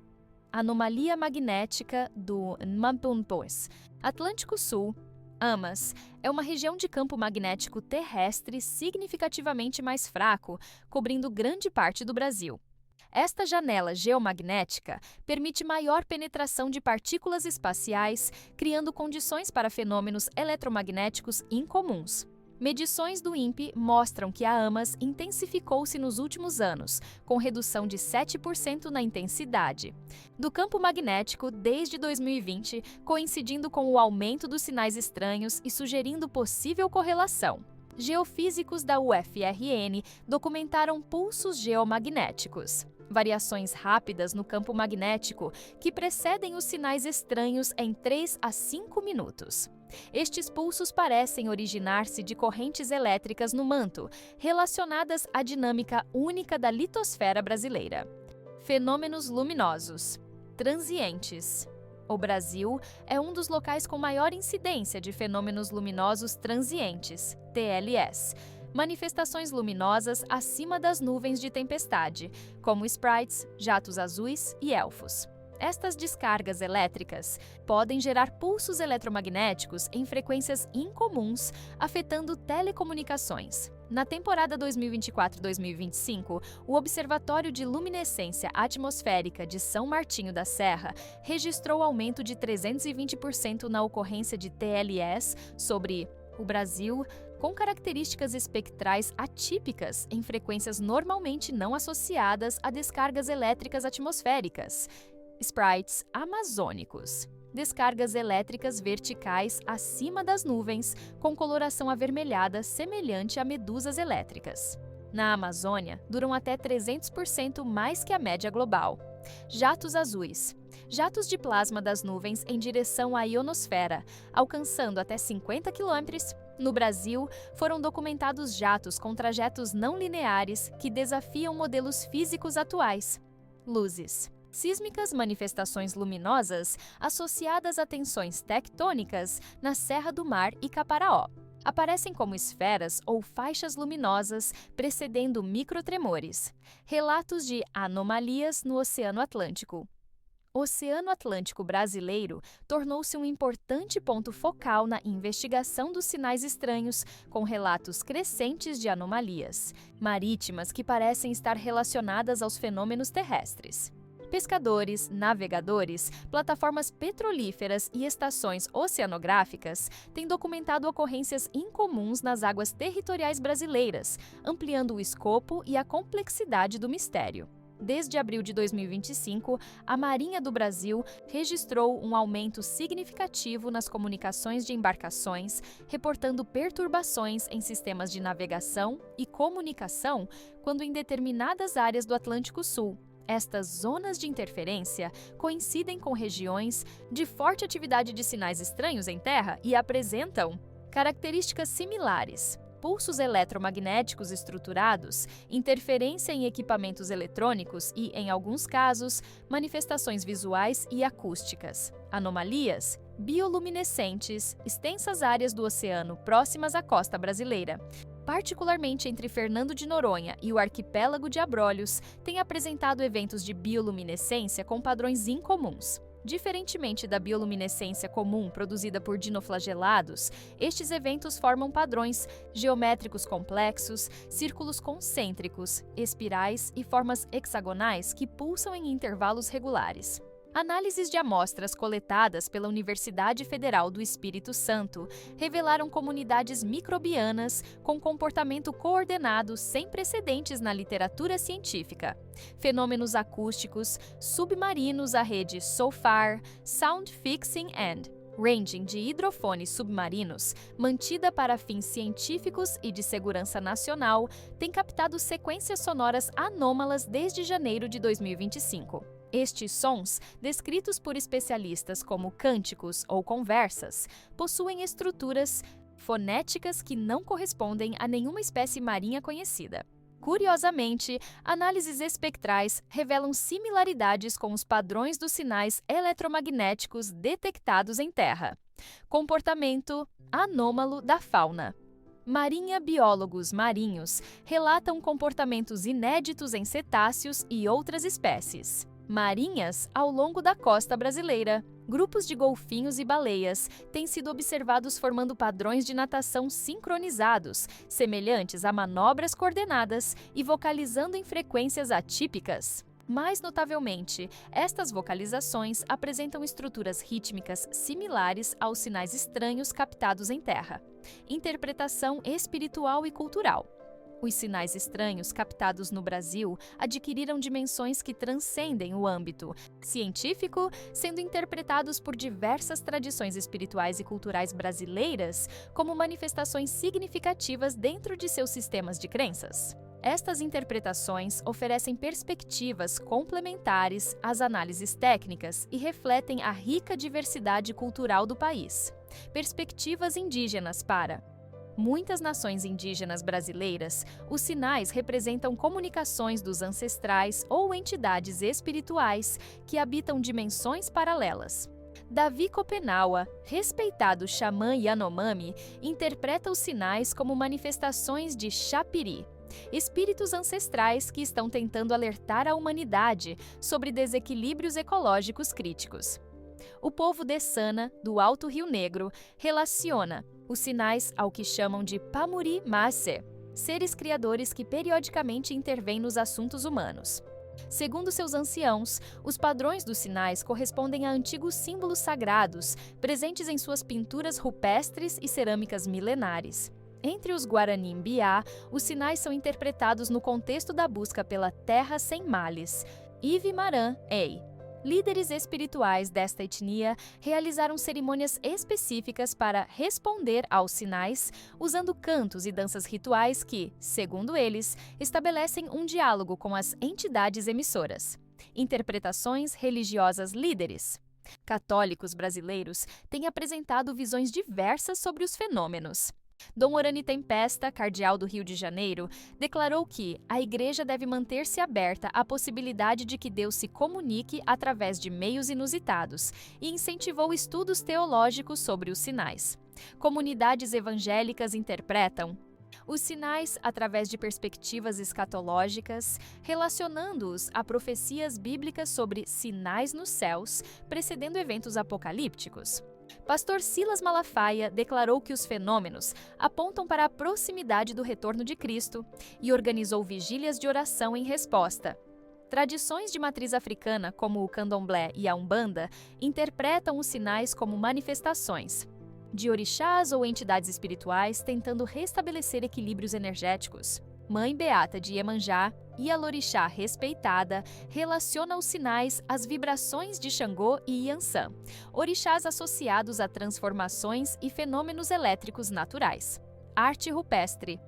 B: Anomalia magnética do Nmampumpoes. Atlântico Sul. AMAS é uma região de campo magnético terrestre significativamente mais fraco, cobrindo grande parte do Brasil. Esta janela geomagnética permite maior penetração de partículas espaciais, criando condições para fenômenos eletromagnéticos incomuns. Medições do INPE mostram que a AMAS intensificou-se nos últimos anos, com redução de 7% na intensidade do campo magnético desde 2020, coincidindo com o aumento dos sinais estranhos e sugerindo possível correlação. Geofísicos da UFRN documentaram pulsos geomagnéticos, variações rápidas no campo magnético que precedem os sinais estranhos em 3 a 5 minutos. Estes pulsos parecem originar-se de correntes elétricas no manto, relacionadas à dinâmica única da litosfera brasileira. Fenômenos luminosos transientes. O Brasil é um dos locais com maior incidência de fenômenos luminosos transientes, TLS, manifestações luminosas acima das nuvens de tempestade, como sprites, jatos azuis e elfos. Estas descargas elétricas podem gerar pulsos eletromagnéticos em frequências incomuns, afetando telecomunicações. Na temporada 2024-2025, o Observatório de Luminescência Atmosférica de São Martinho da Serra registrou aumento de 320% na ocorrência de TLS sobre o Brasil, com características espectrais atípicas em frequências normalmente não associadas a descargas elétricas atmosféricas. Sprites amazônicos. Descargas elétricas verticais acima das nuvens, com coloração avermelhada semelhante a medusas elétricas. Na Amazônia, duram até 300% mais que a média global. Jatos azuis. Jatos de plasma das nuvens em direção à ionosfera, alcançando até 50 km. No Brasil, foram documentados jatos com trajetos não lineares que desafiam modelos físicos atuais. Luzes. Sísmicas manifestações luminosas associadas a tensões tectônicas na Serra do Mar e Caparaó. Aparecem como esferas ou faixas luminosas, precedendo microtremores. Relatos de anomalias no Oceano Atlântico. O Oceano Atlântico brasileiro tornou-se um importante ponto focal na investigação dos sinais estranhos, com relatos crescentes de anomalias marítimas que parecem estar relacionadas aos fenômenos terrestres. Pescadores, navegadores, plataformas petrolíferas e estações oceanográficas têm documentado ocorrências incomuns nas águas territoriais brasileiras, ampliando o escopo e a complexidade do mistério. Desde abril de 2025, a Marinha do Brasil registrou um aumento significativo nas comunicações de embarcações, reportando perturbações em sistemas de navegação e comunicação quando em determinadas áreas do Atlântico Sul. Estas zonas de interferência coincidem com regiões de forte atividade de sinais estranhos em terra e apresentam características similares: pulsos eletromagnéticos estruturados, interferência em equipamentos eletrônicos e, em alguns casos, manifestações visuais e acústicas, anomalias bioluminescentes, extensas áreas do oceano próximas à costa brasileira. Particularmente entre Fernando de Noronha e o arquipélago de Abrolhos, tem apresentado eventos de bioluminescência com padrões incomuns. Diferentemente da bioluminescência comum produzida por dinoflagelados, estes eventos formam padrões geométricos complexos, círculos concêntricos, espirais e formas hexagonais que pulsam em intervalos regulares. Análises de amostras coletadas pela Universidade Federal do Espírito Santo revelaram comunidades microbianas com comportamento coordenado sem precedentes na literatura científica. Fenômenos acústicos submarinos à rede SOFAR, Sound Fixing and Ranging de hidrofones submarinos, mantida para fins científicos e de segurança nacional, tem captado sequências sonoras anômalas desde janeiro de 2025. Estes sons, descritos por especialistas como cânticos ou conversas, possuem estruturas fonéticas que não correspondem a nenhuma espécie marinha conhecida. Curiosamente, análises espectrais revelam similaridades com os padrões dos sinais eletromagnéticos detectados em terra. Comportamento anômalo da fauna. Marinha-biólogos marinhos relatam comportamentos inéditos em cetáceos e outras espécies marinhas ao longo da costa brasileira. Grupos de golfinhos e baleias têm sido observados formando padrões de natação sincronizados, semelhantes a manobras coordenadas e vocalizando em frequências atípicas. Mais notavelmente, estas vocalizações apresentam estruturas rítmicas similares aos sinais estranhos captados em terra. Interpretação espiritual e cultural. Os sinais estranhos captados no Brasil adquiriram dimensões que transcendem o âmbito científico, sendo interpretados por diversas tradições espirituais e culturais brasileiras como manifestações significativas dentro de seus sistemas de crenças. Estas interpretações oferecem perspectivas complementares às análises técnicas e refletem a rica diversidade cultural do país. Perspectivas indígenas para muitas nações indígenas brasileiras, os sinais representam comunicações dos ancestrais ou entidades espirituais que habitam dimensões paralelas. Davi Kopenawa, respeitado xamã Yanomami, interpreta os sinais como manifestações de Chapiri, espíritos ancestrais que estão tentando alertar a humanidade sobre desequilíbrios ecológicos críticos. O povo Dessana, do Alto Rio Negro, relaciona os sinais ao que chamam de Pamuri Masse, seres criadores que periodicamente intervêm nos assuntos humanos. Segundo seus anciãos, os padrões dos sinais correspondem a antigos símbolos sagrados, presentes em suas pinturas rupestres e cerâmicas milenares. Entre os Guarani Mbiá, os sinais são interpretados no contexto da busca pela terra sem males. Ive Maran Ei. Líderes espirituais desta etnia realizaram cerimônias específicas para responder aos sinais, usando cantos e danças rituais que, segundo eles, estabelecem um diálogo com as entidades emissoras. Interpretações religiosas líderes. Católicos brasileiros têm apresentado visões diversas sobre os fenômenos. Dom Orani Tempesta, cardeal do Rio de Janeiro, declarou que a Igreja deve manter-se aberta à possibilidade de que Deus se comunique através de meios inusitados e incentivou estudos teológicos sobre os sinais. Comunidades evangélicas interpretam os sinais através de perspectivas escatológicas, relacionando-os a profecias bíblicas sobre sinais nos céus, precedendo eventos apocalípticos. Pastor Silas Malafaia declarou que os fenômenos apontam para a proximidade do retorno de Cristo e organizou vigílias de oração em resposta. Tradições de matriz africana, como o candomblé e a umbanda, interpretam os sinais como manifestações de orixás ou entidades espirituais tentando restabelecer equilíbrios energéticos. Mãe Beata de Iemanjá e a Lorixá respeitada relaciona os sinais às vibrações de Xangô e Iansã, orixás associados a transformações e fenômenos elétricos naturais. Arte rupestre.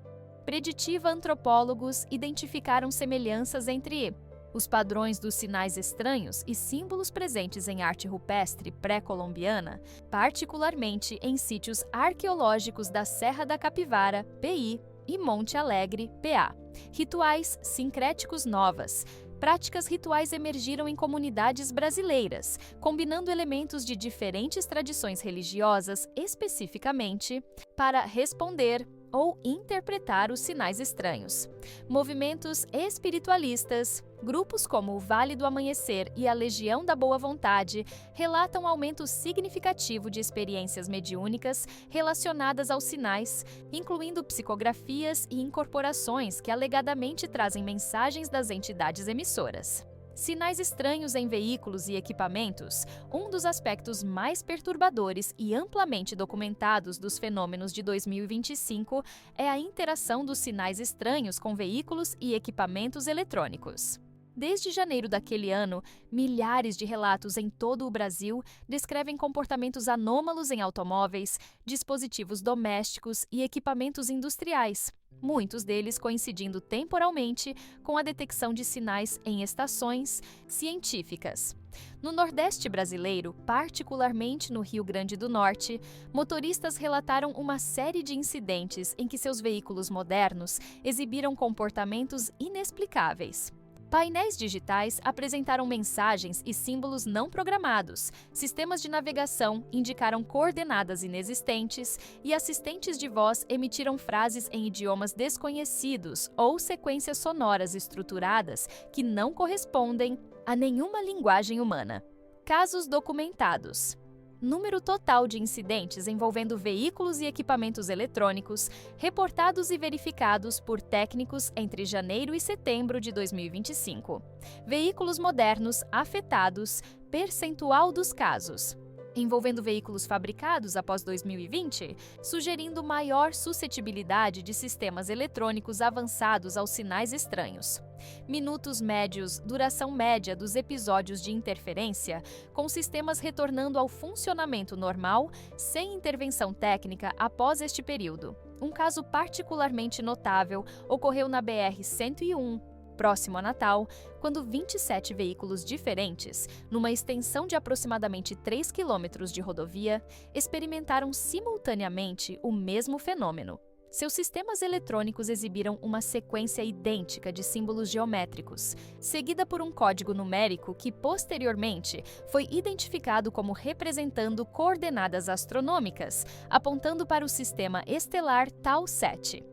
B: Preditiva antropólogos identificaram semelhanças entre os padrões dos sinais estranhos e símbolos presentes em arte rupestre pré-colombiana, particularmente em sítios arqueológicos da Serra da Capivara, PI, e Monte Alegre, PA. Rituais sincréticos novas. Práticas rituais emergiram em comunidades brasileiras, combinando elementos de diferentes tradições religiosas especificamente para responder ou interpretar os sinais estranhos. Movimentos espiritualistas, grupos como o Vale do Amanhecer e a Legião da Boa Vontade relatam aumento significativo de experiências mediúnicas relacionadas aos sinais, incluindo psicografias e incorporações que alegadamente trazem mensagens das entidades emissoras. Sinais estranhos em veículos e equipamentos. Um dos aspectos mais perturbadores e amplamente documentados dos fenômenos de 2025 é a interação dos sinais estranhos com veículos e equipamentos eletrônicos. Desde janeiro daquele ano, milhares de relatos em todo o Brasil descrevem comportamentos anômalos em automóveis, dispositivos domésticos e equipamentos industriais, muitos deles coincidindo temporalmente com a detecção de sinais em estações científicas. No Nordeste brasileiro, particularmente no Rio Grande do Norte, motoristas relataram uma série de incidentes em que seus veículos modernos exibiram comportamentos inexplicáveis. Painéis digitais apresentaram mensagens e símbolos não programados, sistemas de navegação indicaram coordenadas inexistentes e assistentes de voz emitiram frases em idiomas desconhecidos ou sequências sonoras estruturadas que não correspondem a nenhuma linguagem humana. Casos documentados. Número total de incidentes envolvendo veículos e equipamentos eletrônicos reportados e verificados por técnicos entre janeiro e setembro de 2025. Veículos modernos afetados, percentual dos casos. Envolvendo veículos fabricados após 2020, sugerindo maior suscetibilidade de sistemas eletrônicos avançados aos sinais estranhos. Minutos médios, duração média dos episódios de interferência, com sistemas retornando ao funcionamento normal, sem intervenção técnica após este período. Um caso particularmente notável ocorreu na BR-101, próximo a Natal, quando 27 veículos diferentes, numa extensão de aproximadamente 3 quilômetros de rodovia, experimentaram simultaneamente o mesmo fenômeno. Seus sistemas eletrônicos exibiram uma sequência idêntica de símbolos geométricos, seguida por um código numérico que, posteriormente, foi identificado como representando coordenadas astronômicas, apontando para o sistema estelar Tau 7.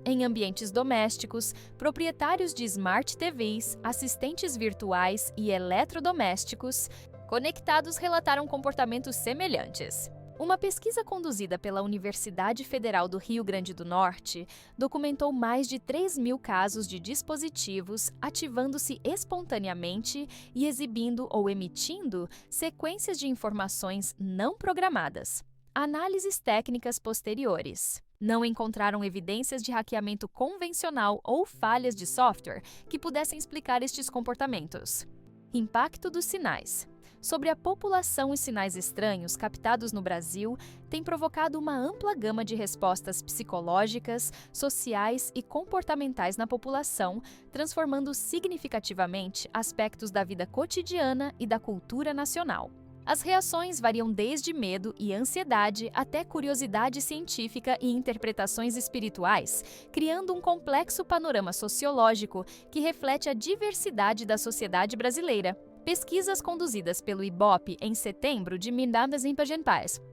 B: Em ambientes domésticos, proprietários de Smart TVs, assistentes virtuais e eletrodomésticos conectados relataram comportamentos semelhantes. Uma pesquisa conduzida pela Universidade Federal do Rio Grande do Norte documentou mais de 3.000 casos de dispositivos ativando-se espontaneamente e exibindo ou emitindo sequências de informações não programadas. Análises técnicas posteriores não encontraram evidências de hackeamento convencional ou falhas de software que pudessem explicar estes comportamentos. Impacto dos sinais sobre a população e sinais estranhos captados no Brasil tem provocado uma ampla gama de respostas psicológicas, sociais e comportamentais na população, transformando significativamente aspectos da vida cotidiana e da cultura nacional. As reações variam desde medo e ansiedade até curiosidade científica e interpretações espirituais, criando um complexo panorama sociológico que reflete a diversidade da sociedade brasileira. Pesquisas conduzidas pelo IBOP em setembro de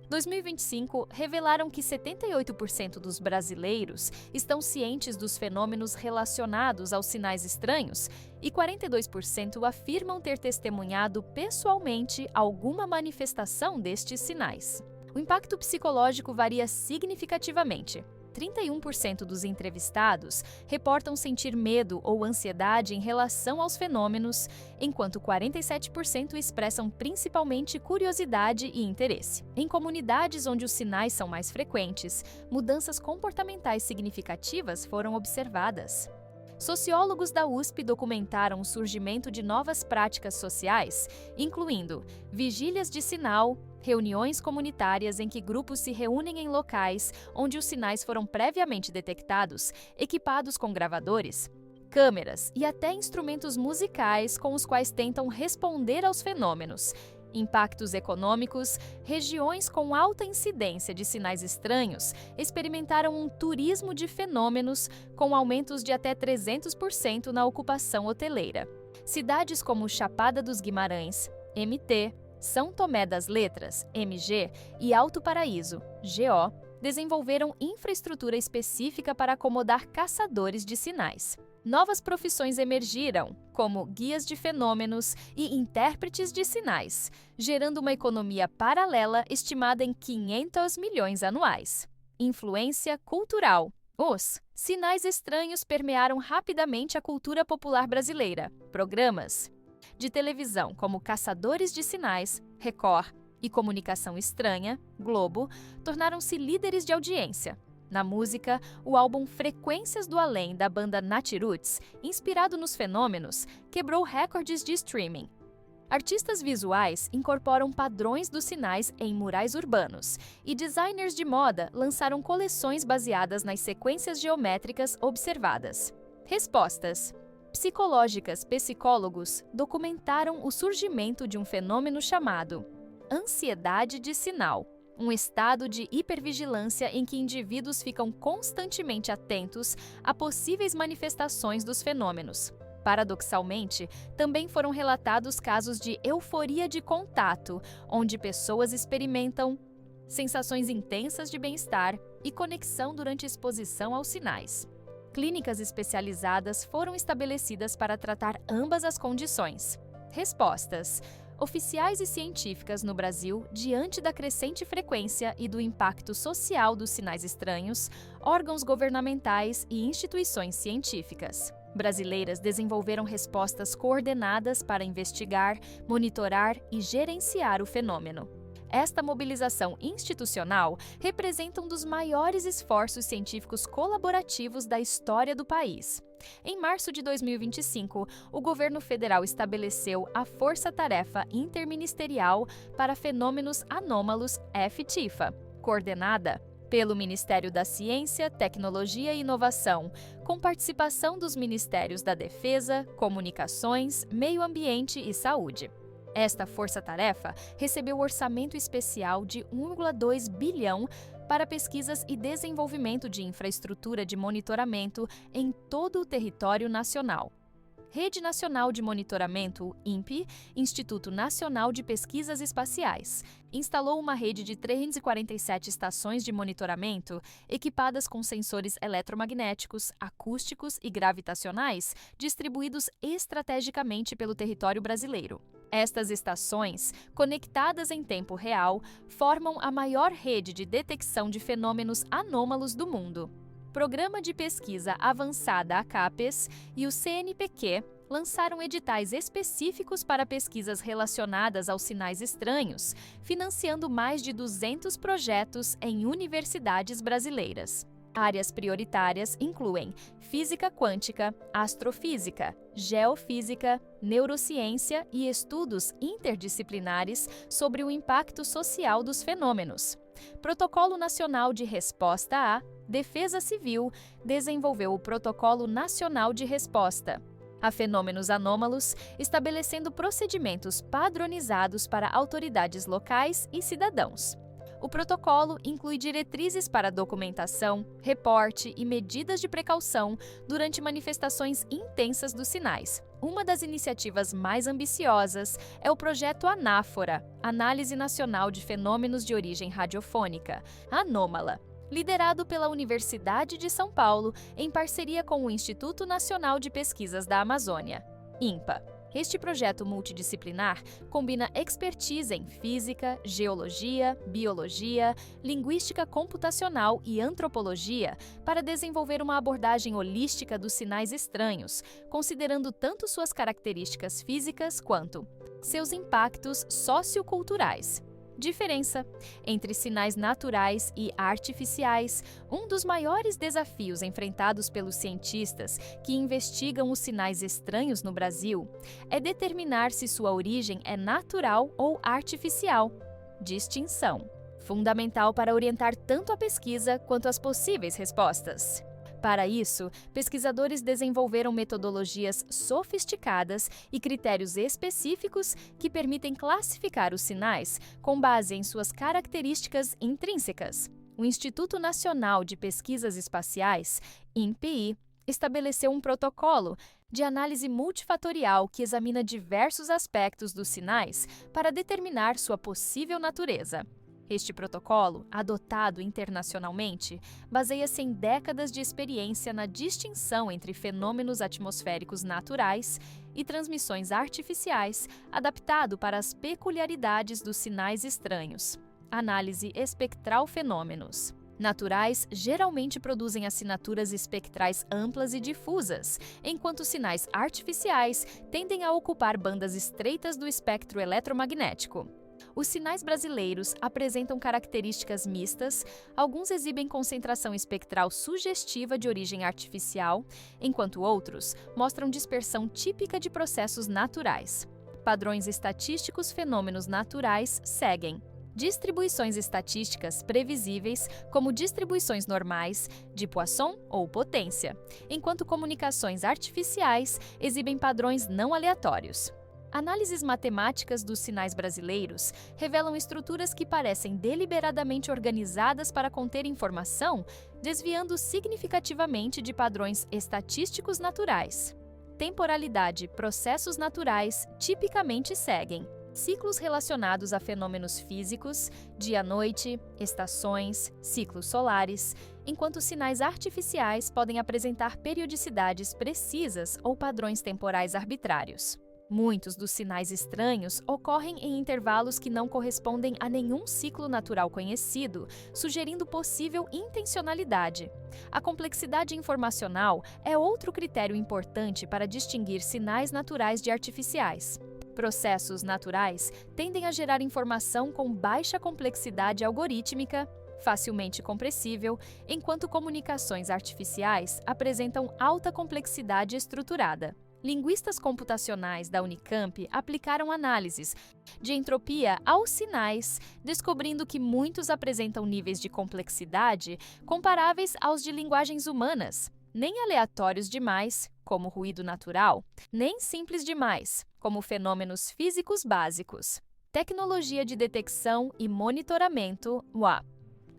B: 2025 revelaram que 78% dos brasileiros estão cientes dos fenômenos relacionados aos sinais estranhos e 42% afirmam ter testemunhado pessoalmente alguma manifestação destes sinais. O impacto psicológico varia significativamente. 31% dos entrevistados reportam sentir medo ou ansiedade em relação aos fenômenos, enquanto 47% expressam principalmente curiosidade e interesse. Em comunidades onde os sinais são mais frequentes, mudanças comportamentais significativas foram observadas. Sociólogos da USP documentaram o surgimento de novas práticas sociais, incluindo vigílias de sinal, reuniões comunitárias em que grupos se reúnem em locais onde os sinais foram previamente detectados, equipados com gravadores, câmeras e até instrumentos musicais com os quais tentam responder aos fenômenos. Impactos econômicos, regiões com alta incidência de sinais estranhos experimentaram um turismo de fenômenos com aumentos de até 300% na ocupação hoteleira. Cidades como Chapada dos Guimarães, MT, São Tomé das Letras, MG, e Alto Paraíso, GO, desenvolveram infraestrutura específica para acomodar caçadores de sinais. Novas profissões emergiram, como guias de fenômenos e intérpretes de sinais, gerando uma economia paralela estimada em 500 milhões anuais. Influência cultural. Os sinais estranhos permearam rapidamente a cultura popular brasileira. Programas de televisão como Caçadores de Sinais, Record e Comunicação Estranha, Globo, tornaram-se líderes de audiência. Na música, o álbum Frequências do Além, da banda Natiruts, inspirado nos fenômenos, quebrou recordes de streaming. Artistas visuais incorporam padrões dos sinais em murais urbanos, e designers de moda lançaram coleções baseadas nas sequências geométricas observadas. Respostas psicológicas. Psicólogos documentaram o surgimento de um fenômeno chamado ansiedade de sinal, um estado de hipervigilância em que indivíduos ficam constantemente atentos a possíveis manifestações dos fenômenos. Paradoxalmente, também foram relatados casos de euforia de contato, onde pessoas experimentam sensações intensas de bem-estar e conexão durante exposição aos sinais. Clínicas especializadas foram estabelecidas para tratar ambas as condições. Respostas oficiais e científicas no Brasil, diante da crescente frequência e do impacto social dos sinais estranhos, órgãos governamentais e instituições científicas brasileiras desenvolveram respostas coordenadas para investigar, monitorar e gerenciar o fenômeno. Esta mobilização institucional representa um dos maiores esforços científicos colaborativos da história do país. Em março de 2025, o governo federal estabeleceu a Força Tarefa Interministerial para Fenômenos Anômalos, FTIFA, coordenada pelo Ministério da Ciência, Tecnologia e Inovação, com participação dos Ministérios da Defesa, Comunicações, Meio Ambiente e Saúde. Esta força-tarefa recebeu orçamento especial de 1,2 bilhão para pesquisas e desenvolvimento de infraestrutura de monitoramento em todo o território nacional. Rede Nacional de Monitoramento, INPE, Instituto Nacional de Pesquisas Espaciais, instalou uma rede de 347 estações de monitoramento equipadas com sensores eletromagnéticos, acústicos e gravitacionais distribuídos estrategicamente pelo território brasileiro. Estas estações, conectadas em tempo real, formam a maior rede de detecção de fenômenos anômalos do mundo. Programa de Pesquisa Avançada ACAPES e o CNPq lançaram editais específicos para pesquisas relacionadas aos sinais estranhos, financiando mais de 200 projetos em universidades brasileiras. Áreas prioritárias incluem física quântica, astrofísica, geofísica, neurociência e estudos interdisciplinares sobre o impacto social dos fenômenos. Protocolo Nacional de Resposta à Defesa Civil desenvolveu o Protocolo Nacional de Resposta a Fenômenos Anômalos, estabelecendo procedimentos padronizados para autoridades locais e cidadãos. O protocolo inclui diretrizes para documentação, reporte e medidas de precaução durante manifestações intensas dos sinais. Uma das iniciativas mais ambiciosas é o projeto Anáfora, Análise Nacional de Fenômenos de Origem Radiofônica, Anômala, liderado pela Universidade de São Paulo em parceria com o Instituto Nacional de Pesquisas da Amazônia, INPA. Este projeto multidisciplinar combina expertise em física, geologia, biologia, linguística computacional e antropologia para desenvolver uma abordagem holística dos sinais estranhos, considerando tanto suas características físicas quanto seus impactos socioculturais. Diferença entre sinais naturais e artificiais. Um dos maiores desafios enfrentados pelos cientistas que investigam os sinais estranhos no Brasil é determinar se sua origem é natural ou artificial. Distinção. Fundamental para orientar tanto a pesquisa quanto as possíveis respostas. Para isso, pesquisadores desenvolveram metodologias sofisticadas e critérios específicos que permitem classificar os sinais com base em suas características intrínsecas. O Instituto Nacional de Pesquisas Espaciais, INPI, estabeleceu um protocolo de análise multifatorial que examina diversos aspectos dos sinais para determinar sua possível natureza. Este protocolo, adotado internacionalmente, baseia-se em décadas de experiência na distinção entre fenômenos atmosféricos naturais e transmissões artificiais, adaptado para as peculiaridades dos sinais estranhos. Análise espectral fenômenos. Naturais geralmente produzem assinaturas espectrais amplas e difusas, enquanto sinais artificiais tendem a ocupar bandas estreitas do espectro eletromagnético. Os sinais brasileiros apresentam características mistas, alguns exibem concentração espectral sugestiva de origem artificial, enquanto outros mostram dispersão típica de processos naturais. Padrões estatísticos fenômenos naturais seguem distribuições estatísticas previsíveis, como distribuições normais, de Poisson ou potência, enquanto comunicações artificiais exibem padrões não aleatórios. Análises matemáticas dos sinais brasileiros revelam estruturas que parecem deliberadamente organizadas para conter informação, desviando significativamente de padrões estatísticos naturais. Temporalidade, processos naturais tipicamente seguem ciclos relacionados a fenômenos físicos, dia-noite, estações, ciclos solares, enquanto sinais artificiais podem apresentar periodicidades precisas ou padrões temporais arbitrários. Muitos dos sinais estranhos ocorrem em intervalos que não correspondem a nenhum ciclo natural conhecido, sugerindo possível intencionalidade. A complexidade informacional é outro critério importante para distinguir sinais naturais de artificiais. Processos naturais tendem a gerar informação com baixa complexidade algorítmica, facilmente compressível, enquanto comunicações artificiais apresentam alta complexidade estruturada. Linguistas computacionais da Unicamp aplicaram análises de entropia aos sinais, descobrindo que muitos apresentam níveis de complexidade comparáveis aos de linguagens humanas, nem aleatórios demais, como ruído natural, nem simples demais, como fenômenos físicos básicos. Tecnologia de detecção e monitoramento, WA.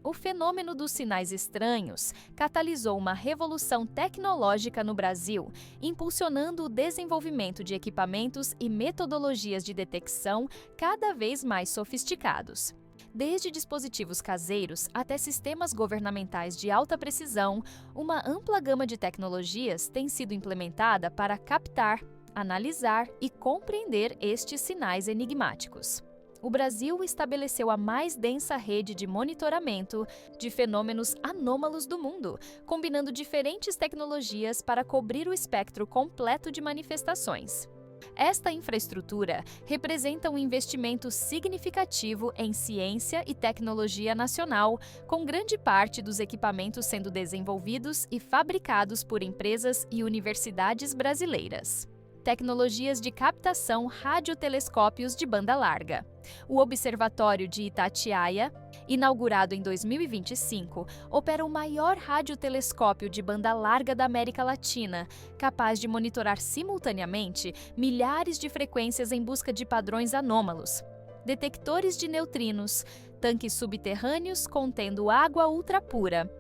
B: O fenômeno dos sinais estranhos catalisou uma revolução tecnológica no Brasil, impulsionando o desenvolvimento de equipamentos e metodologias de detecção cada vez mais sofisticados. Desde dispositivos caseiros até sistemas governamentais de alta precisão, uma ampla gama de tecnologias tem sido implementada para captar, analisar e compreender estes sinais enigmáticos. O Brasil estabeleceu a mais densa rede de monitoramento de fenômenos anômalos do mundo, combinando diferentes tecnologias para cobrir o espectro completo de manifestações. Esta infraestrutura representa um investimento significativo em ciência e tecnologia nacional, com grande parte dos equipamentos sendo desenvolvidos e fabricados por empresas e universidades brasileiras. Tecnologias de captação radiotelescópios de banda larga. O Observatório de Itatiaia, inaugurado em 2025, opera o maior radiotelescópio de banda larga da América Latina, capaz de monitorar simultaneamente milhares de frequências em busca de padrões anômalos. Detectores de neutrinos, tanques subterrâneos contendo água ultrapura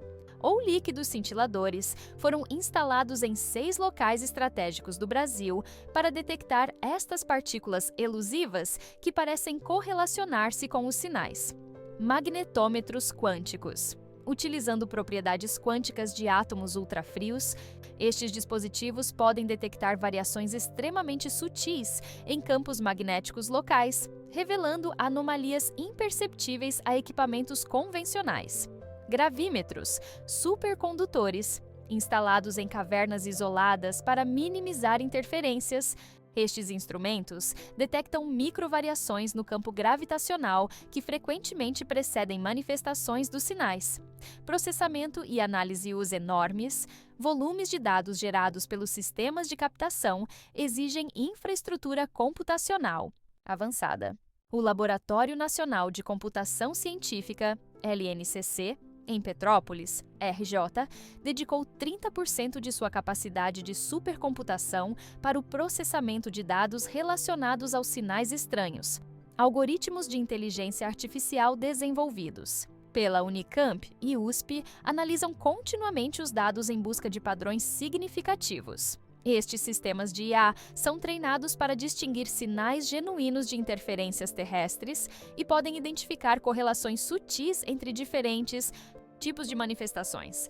B: ou líquidos cintiladores foram instalados em 6 locais estratégicos do Brasil para detectar estas partículas elusivas que parecem correlacionar-se com os sinais. Magnetômetros quânticos. Utilizando propriedades quânticas de átomos ultrafrios, estes dispositivos podem detectar variações extremamente sutis em campos magnéticos locais, revelando anomalias imperceptíveis a equipamentos convencionais. Gravímetros, supercondutores, instalados em cavernas isoladas para minimizar interferências. Estes instrumentos detectam microvariações no campo gravitacional que frequentemente precedem manifestações dos sinais. Processamento e análise os enormes volumes de dados gerados pelos sistemas de captação exigem infraestrutura computacional avançada. O Laboratório Nacional de Computação Científica, LNCC, em Petrópolis, RJ, dedicou 30% de sua capacidade de supercomputação para o processamento de dados relacionados aos sinais estranhos, algoritmos de inteligência artificial desenvolvidos pela Unicamp e USP analisam continuamente os dados em busca de padrões significativos. Estes sistemas de IA são treinados para distinguir sinais genuínos de interferências terrestres e podem identificar correlações sutis entre diferentes tipos de manifestações.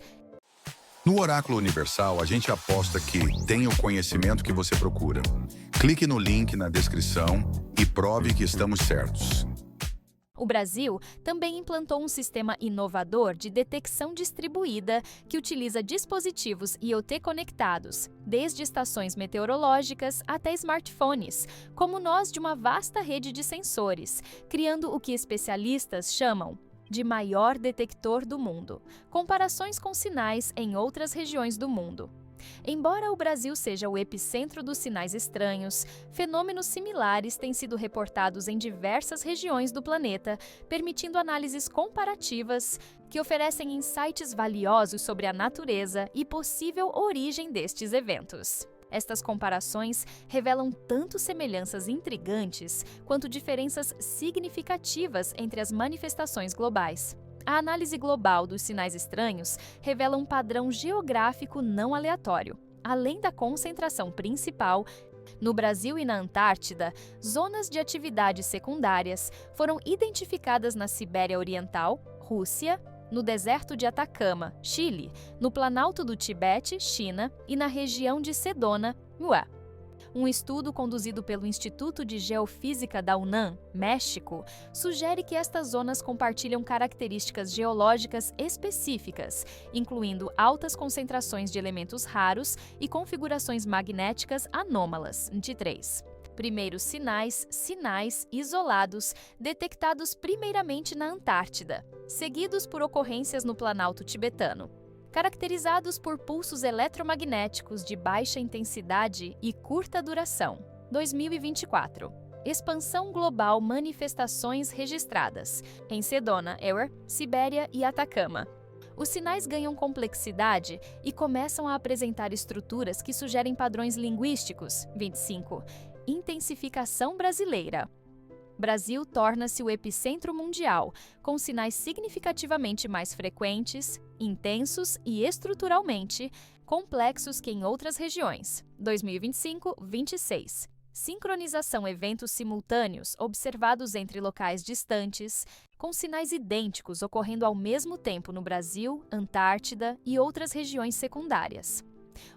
C: No Oráculo Universal, a gente aposta que tem o conhecimento que você procura. Clique no link na descrição e prove que estamos certos.
B: O Brasil também implantou um sistema inovador de detecção distribuída que utiliza dispositivos IoT conectados, desde estações meteorológicas até smartphones, como nós de uma vasta rede de sensores, criando o que especialistas chamam de maior detector do mundo, comparações com sinais em outras regiões do mundo. Embora o Brasil seja o epicentro dos sinais estranhos, fenômenos similares têm sido reportados em diversas regiões do planeta, permitindo análises comparativas que oferecem insights valiosos sobre a natureza e possível origem destes eventos. Estas comparações revelam tanto semelhanças intrigantes quanto diferenças significativas entre as manifestações globais. A análise global dos sinais estranhos revela um padrão geográfico não aleatório. Além da concentração principal, no Brasil e na Antártida, zonas de atividades secundárias foram identificadas na Sibéria Oriental, Rússia, no deserto de Atacama, Chile, no Planalto do Tibete, China, e na região de Sedona, Ué. Um estudo conduzido pelo Instituto de Geofísica da UNAM, México, sugere que estas zonas compartilham características geológicas específicas, incluindo altas concentrações de elementos raros e configurações magnéticas anômalas, NT3. Primeiros sinais isolados, detectados primeiramente na Antártida, seguidos por ocorrências no Planalto tibetano. Caracterizados por pulsos eletromagnéticos de baixa intensidade e curta duração. 2024. Expansão global manifestações registradas em Sedona, Sibéria e Atacama. Os sinais ganham complexidade e começam a apresentar estruturas que sugerem padrões linguísticos. 25. Intensificação brasileira. Brasil torna-se o epicentro mundial, com sinais significativamente mais frequentes, intensos e estruturalmente complexos que em outras regiões. 2025-26. Sincronização eventos simultâneos observados entre locais distantes, com sinais idênticos ocorrendo ao mesmo tempo no Brasil, Antártida e outras regiões secundárias.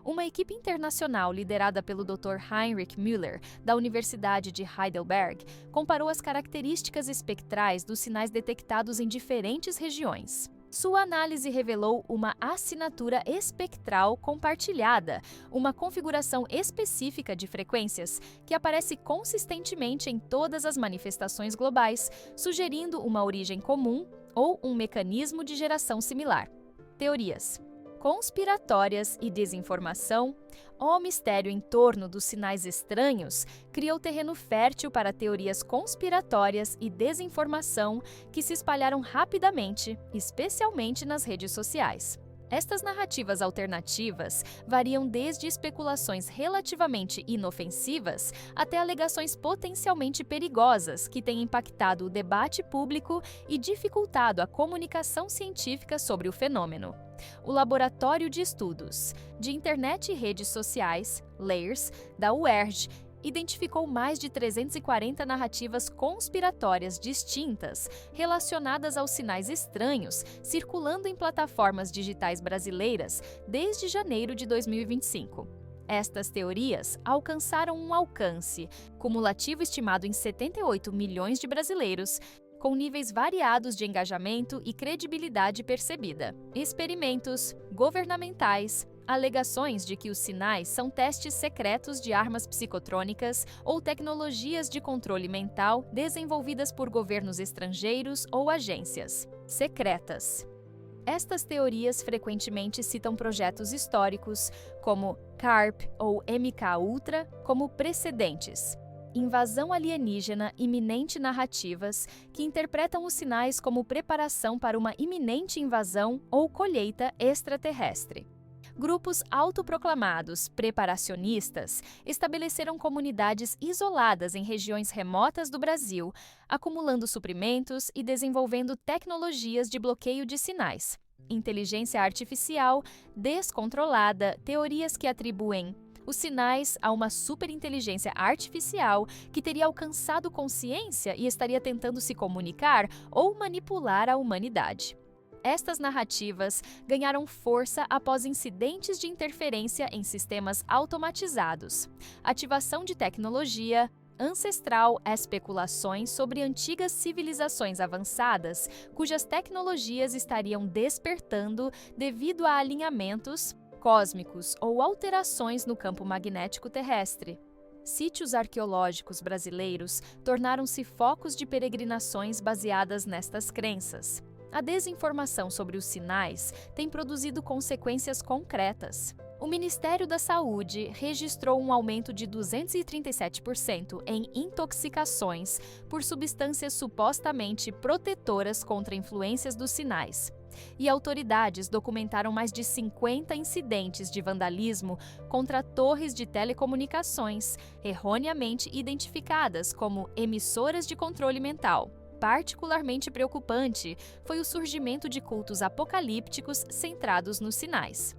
B: Uma equipe internacional liderada pelo Dr. Heinrich Müller, da Universidade de Heidelberg, comparou as características espectrais dos sinais detectados em diferentes regiões. Sua análise revelou uma assinatura espectral compartilhada, uma configuração específica de frequências que aparece consistentemente em todas as manifestações globais, sugerindo uma origem comum ou um mecanismo de geração similar. Teorias conspiratórias e desinformação. O mistério em torno dos sinais estranhos criou terreno fértil para teorias conspiratórias e desinformação que se espalharam rapidamente, especialmente nas redes sociais. Estas narrativas alternativas variam desde especulações relativamente inofensivas até alegações potencialmente perigosas que têm impactado o debate público e dificultado a comunicação científica sobre o fenômeno. O Laboratório de Estudos de Internet e Redes Sociais, LAIRS, da UERJ, identificou mais de 340 narrativas conspiratórias distintas relacionadas aos sinais estranhos circulando em plataformas digitais brasileiras desde janeiro de 2025. Estas teorias alcançaram um alcance cumulativo estimado em 78 milhões de brasileiros, com níveis variados de engajamento e credibilidade percebida. Experimentos governamentais, alegações de que os sinais são testes secretos de armas psicotrônicas ou tecnologias de controle mental desenvolvidas por governos estrangeiros ou agências secretas. Estas teorias frequentemente citam projetos históricos, como CARP ou MK-Ultra, como precedentes. Invasão alienígena iminente narrativas que interpretam os sinais como preparação para uma iminente invasão ou colheita extraterrestre. Grupos autoproclamados preparacionistas estabeleceram comunidades isoladas em regiões remotas do Brasil, acumulando suprimentos e desenvolvendo tecnologias de bloqueio de sinais. Inteligência artificial descontrolada, teorias que atribuem os sinais a uma superinteligência artificial que teria alcançado consciência e estaria tentando se comunicar ou manipular a humanidade. Estas narrativas ganharam força após incidentes de interferência em sistemas automatizados, ativação de tecnologia ancestral, especulações sobre antigas civilizações avançadas cujas tecnologias estariam despertando devido a alinhamentos cósmicos ou alterações no campo magnético terrestre. Sítios arqueológicos brasileiros tornaram-se focos de peregrinações baseadas nestas crenças. A desinformação sobre os sinais tem produzido consequências concretas. O Ministério da Saúde registrou um aumento de 237% em intoxicações por substâncias supostamente protetoras contra influências dos sinais. E autoridades documentaram mais de 50 incidentes de vandalismo contra torres de telecomunicações, erroneamente identificadas como emissoras de controle mental. Particularmente preocupante foi o surgimento de cultos apocalípticos centrados nos sinais.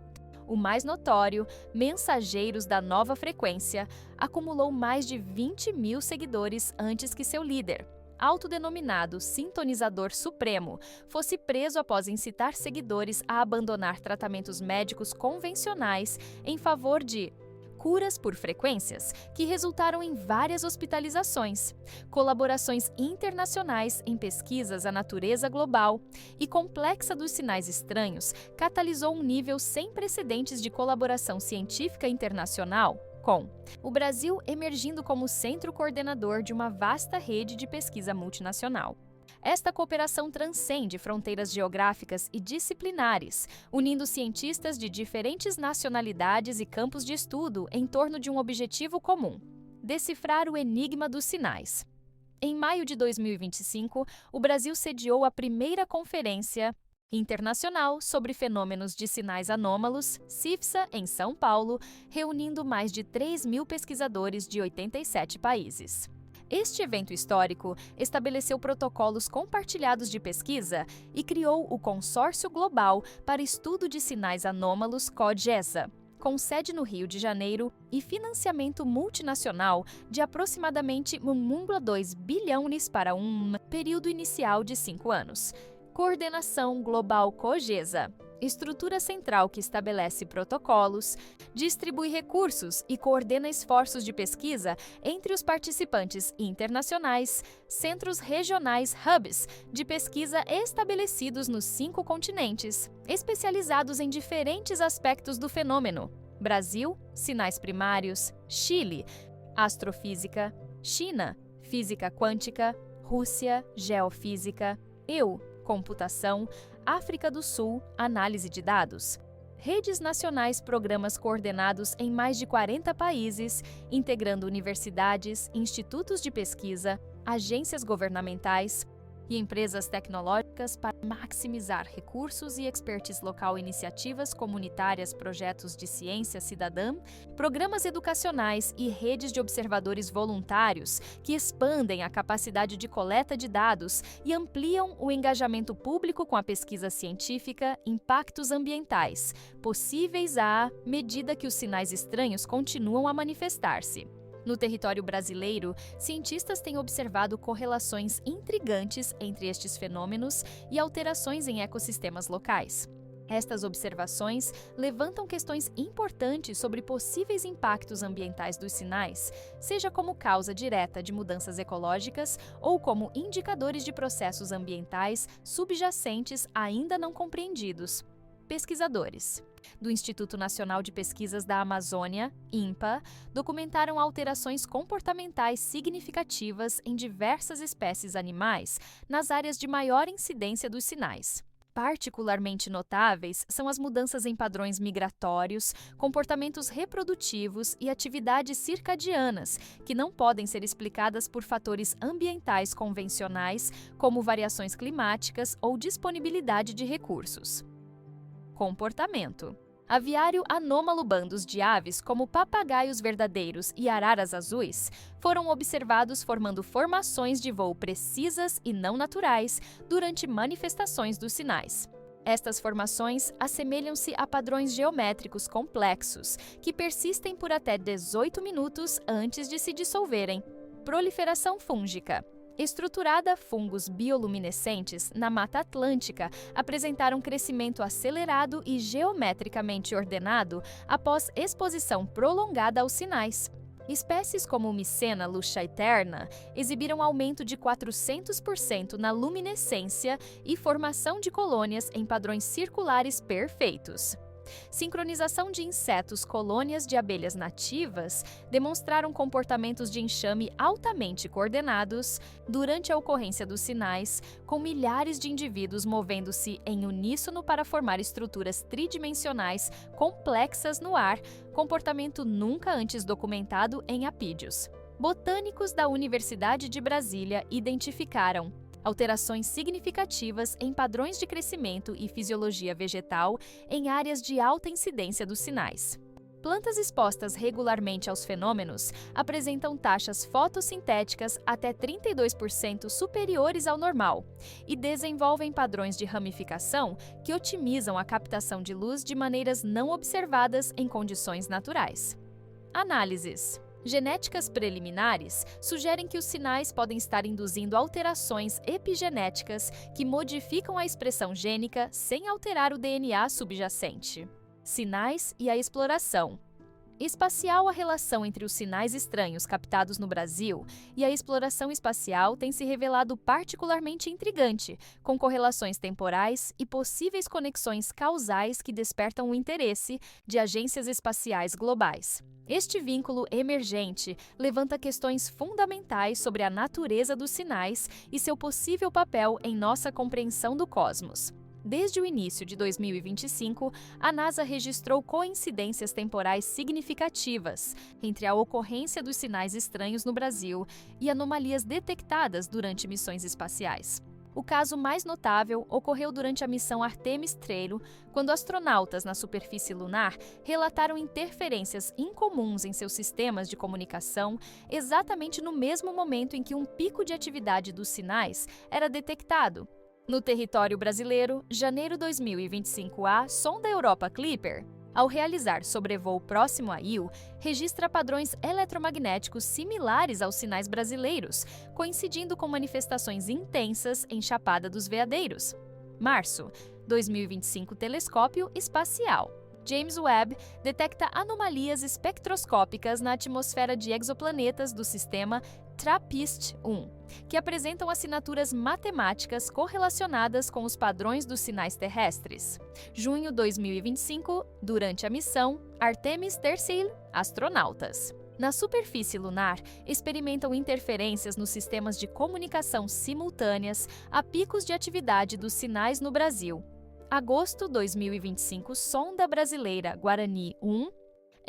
B: O mais notório, Mensageiros da Nova Frequência, acumulou mais de 20 mil seguidores antes que seu líder, autodenominado Sintonizador Supremo, fosse preso após incitar seguidores a abandonar tratamentos médicos convencionais em favor de curas por frequências, que resultaram em várias hospitalizações, colaborações internacionais em pesquisas à natureza global e complexa dos sinais estranhos catalisou um nível sem precedentes de colaboração científica internacional, com o Brasil emergindo como centro coordenador de uma vasta rede de pesquisa multinacional. Esta cooperação transcende fronteiras geográficas e disciplinares, unindo cientistas de diferentes nacionalidades e campos de estudo em torno de um objetivo comum: decifrar o enigma dos sinais. Em maio de 2025, o Brasil sediou a primeira Conferência Internacional sobre Fenômenos de Sinais Anômalos, CIFSA, em São Paulo, reunindo mais de 3.000 pesquisadores de 87 países. Este evento histórico estabeleceu protocolos compartilhados de pesquisa e criou o Consórcio Global para Estudo de Sinais Anômalos COGESA, com sede no Rio de Janeiro e financiamento multinacional de aproximadamente 1,2 bilhões para um período inicial de 5 anos. Coordenação Global COGESA. Estrutura central que estabelece protocolos, distribui recursos e coordena esforços de pesquisa entre os participantes internacionais, centros regionais hubs de pesquisa estabelecidos nos 5 continentes, especializados em diferentes aspectos do fenômeno: Brasil, sinais primários; Chile, astrofísica; China, física quântica; Rússia, geofísica; computação; África do Sul, análise de dados. Redes nacionais, programas coordenados em mais de 40 países, integrando universidades, institutos de pesquisa, agências governamentais e empresas tecnológicas para maximizar recursos e expertise local, iniciativas comunitárias, projetos de ciência cidadã, programas educacionais e redes de observadores voluntários que expandem a capacidade de coleta de dados e ampliam o engajamento público com a pesquisa científica, impactos ambientais, possíveis à medida que os sinais estranhos continuam a manifestar-se. No território brasileiro, cientistas têm observado correlações intrigantes entre estes fenômenos e alterações em ecossistemas locais. Estas observações levantam questões importantes sobre possíveis impactos ambientais dos sinais, seja como causa direta de mudanças ecológicas ou como indicadores de processos ambientais subjacentes ainda não compreendidos. Pesquisadores do Instituto Nacional de Pesquisas da Amazônia, INPA, documentaram alterações comportamentais significativas em diversas espécies animais nas áreas de maior incidência dos sinais. Particularmente notáveis são as mudanças em padrões migratórios, comportamentos reprodutivos e atividades circadianas, que não podem ser explicadas por fatores ambientais convencionais, como variações climáticas ou disponibilidade de recursos. Comportamento. Aviário anômalo. Bandos de aves, como papagaios verdadeiros e araras azuis, foram observados formando formações de voo precisas e não naturais durante manifestações dos sinais. Estas formações assemelham-se a padrões geométricos complexos, que persistem por até 18 minutos antes de se dissolverem. Proliferação fúngica. Estruturada, fungos bioluminescentes na Mata Atlântica apresentaram crescimento acelerado e geometricamente ordenado após exposição prolongada aos sinais. Espécies como Mycena luxaeterna exibiram aumento de 400% na luminescência e formação de colônias em padrões circulares perfeitos. Sincronização de insetos. Colônias de abelhas nativas demonstraram comportamentos de enxame altamente coordenados durante a ocorrência dos sinais, com milhares de indivíduos movendo-se em uníssono para formar estruturas tridimensionais complexas no ar, comportamento nunca antes documentado em apídeos. Botânicos da Universidade de Brasília identificaram alterações significativas em padrões de crescimento e fisiologia vegetal em áreas de alta incidência dos sinais. Plantas expostas regularmente aos fenômenos apresentam taxas fotossintéticas até 32% superiores ao normal e desenvolvem padrões de ramificação que otimizam a captação de luz de maneiras não observadas em condições naturais. Análises. Genéticas preliminares sugerem que os sinais podem estar induzindo alterações epigenéticas que modificam a expressão gênica sem alterar o DNA subjacente. Sinais e a exploração. Espacial. A relação entre os sinais estranhos captados no Brasil e a exploração espacial tem se revelado particularmente intrigante, com correlações temporais e possíveis conexões causais que despertam o interesse de agências espaciais globais. Este vínculo emergente levanta questões fundamentais sobre a natureza dos sinais e seu possível papel em nossa compreensão do cosmos. Desde o início de 2025, a NASA registrou coincidências temporais significativas entre a ocorrência dos sinais estranhos no Brasil e anomalias detectadas durante missões espaciais. O caso mais notável ocorreu durante a missão Artemis Treiro, quando astronautas na superfície lunar relataram interferências incomuns em seus sistemas de comunicação, exatamente no mesmo momento em que um pico de atividade dos sinais era detectado. No território brasileiro, janeiro 2025A, sonda Europa Clipper, ao realizar sobrevoo próximo a Io, registra padrões eletromagnéticos similares aos sinais brasileiros, coincidindo com manifestações intensas em Chapada dos Veadeiros. Março, 2025 Telescópio Espacial. James Webb detecta anomalias espectroscópicas na atmosfera de exoplanetas do sistema TRAPPIST-1, que apresentam assinaturas matemáticas correlacionadas com os padrões dos sinais terrestres. Junho 2025, durante a missão Artemis Tercel, astronautas. Na superfície lunar, experimentam interferências nos sistemas de comunicação simultâneas a picos de atividade dos sinais no Brasil. Agosto 2025, sonda brasileira Guarani 1,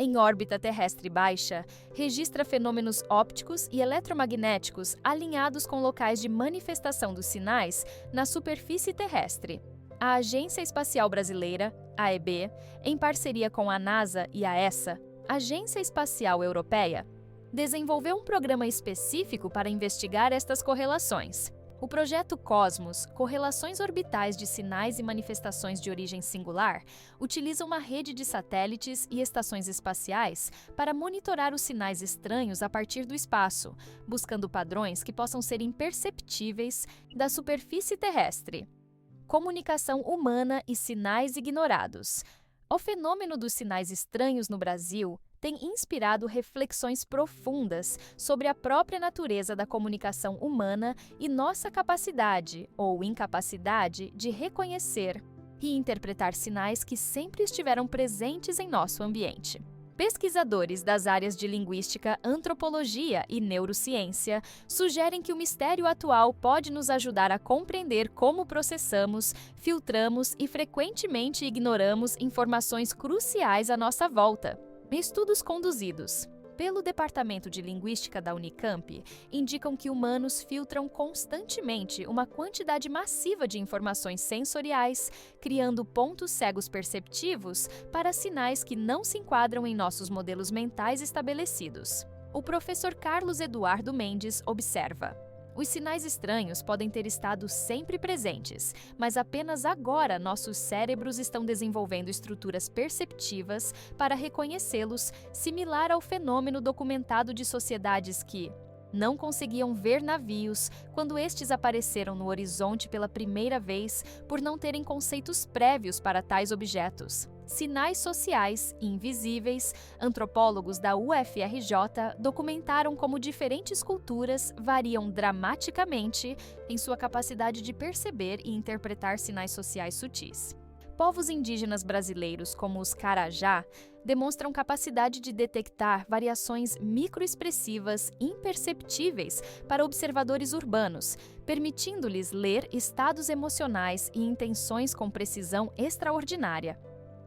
B: em órbita terrestre baixa, registra fenômenos ópticos e eletromagnéticos alinhados com locais de manifestação dos sinais na superfície terrestre. A Agência Espacial Brasileira, AEB, em parceria com a NASA e a ESA, Agência Espacial Europeia, desenvolveu um programa específico para investigar estas correlações. O projeto COSMOS, Correlações Orbitais de Sinais e Manifestações de Origem Singular, utiliza uma rede de satélites e estações espaciais para monitorar os sinais estranhos a partir do espaço, buscando padrões que possam ser imperceptíveis da superfície terrestre. Comunicação humana e sinais ignorados. O fenômeno dos sinais estranhos no Brasil tem inspirado reflexões profundas sobre a própria natureza da comunicação humana e nossa capacidade ou incapacidade de reconhecer e interpretar sinais que sempre estiveram presentes em nosso ambiente. Pesquisadores das áreas de linguística, antropologia e neurociência sugerem que o mistério atual pode nos ajudar a compreender como processamos, filtramos e frequentemente ignoramos informações cruciais à nossa volta. Estudos conduzidos pelo Departamento de Linguística da Unicamp indicam que humanos filtram constantemente uma quantidade massiva de informações sensoriais, criando pontos cegos perceptivos para sinais que não se enquadram em nossos modelos mentais estabelecidos. O professor Carlos Eduardo Mendes observa: os sinais estranhos podem ter estado sempre presentes, mas apenas agora nossos cérebros estão desenvolvendo estruturas perceptivas para reconhecê-los, similar ao fenômeno documentado de sociedades que não conseguiam ver navios quando estes apareceram no horizonte pela primeira vez por não terem conceitos prévios para tais objetos. Sinais sociais invisíveis, antropólogos da UFRJ documentaram como diferentes culturas variam dramaticamente em sua capacidade de perceber e interpretar sinais sociais sutis. Povos indígenas brasileiros, como os Carajá, demonstram capacidade de detectar variações microexpressivas imperceptíveis para observadores urbanos, permitindo-lhes ler estados emocionais e intenções com precisão extraordinária.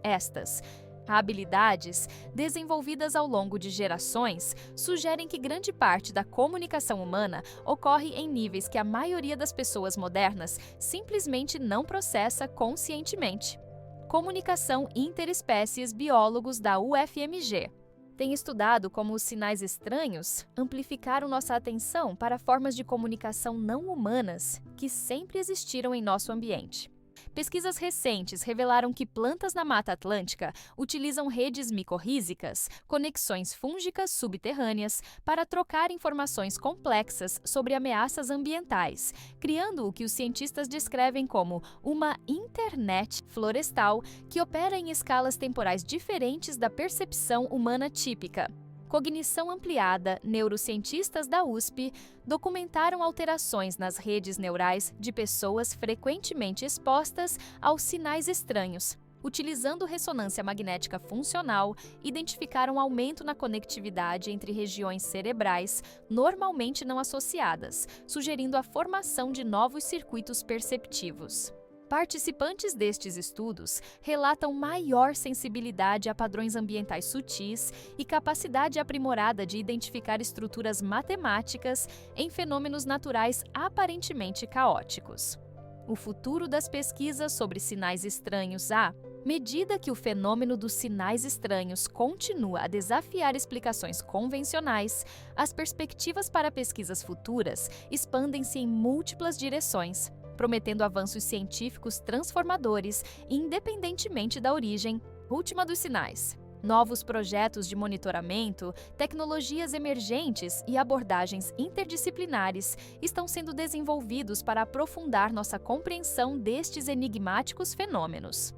B: Estas habilidades, desenvolvidas ao longo de gerações, sugerem que grande parte da comunicação humana ocorre em níveis que a maioria das pessoas modernas simplesmente não processa conscientemente. Comunicação interespécies. Biólogos da UFMG têm estudado como os sinais estranhos amplificaram nossa atenção para formas de comunicação não humanas que sempre existiram em nosso ambiente. Pesquisas recentes revelaram que plantas na Mata Atlântica utilizam redes micorrízicas, conexões fúngicas subterrâneas, para trocar informações complexas sobre ameaças ambientais, criando o que os cientistas descrevem como uma internet florestal que opera em escalas temporais diferentes da percepção humana típica. Cognição ampliada, neurocientistas da USP documentaram alterações nas redes neurais de pessoas frequentemente expostas aos sinais estranhos. Utilizando ressonância magnética funcional, identificaram aumento na conectividade entre regiões cerebrais normalmente não associadas, sugerindo a formação de novos circuitos perceptivos. Participantes destes estudos relatam maior sensibilidade a padrões ambientais sutis e capacidade aprimorada de identificar estruturas matemáticas em fenômenos naturais aparentemente caóticos. O futuro das pesquisas sobre sinais estranhos. À medida que o fenômeno dos sinais estranhos continua a desafiar explicações convencionais, as perspectivas para pesquisas futuras expandem-se em múltiplas direções, prometendo avanços científicos transformadores, independentemente da origem última dos sinais. Novos projetos de monitoramento, tecnologias emergentes e abordagens interdisciplinares estão sendo desenvolvidos para aprofundar nossa compreensão destes enigmáticos fenômenos.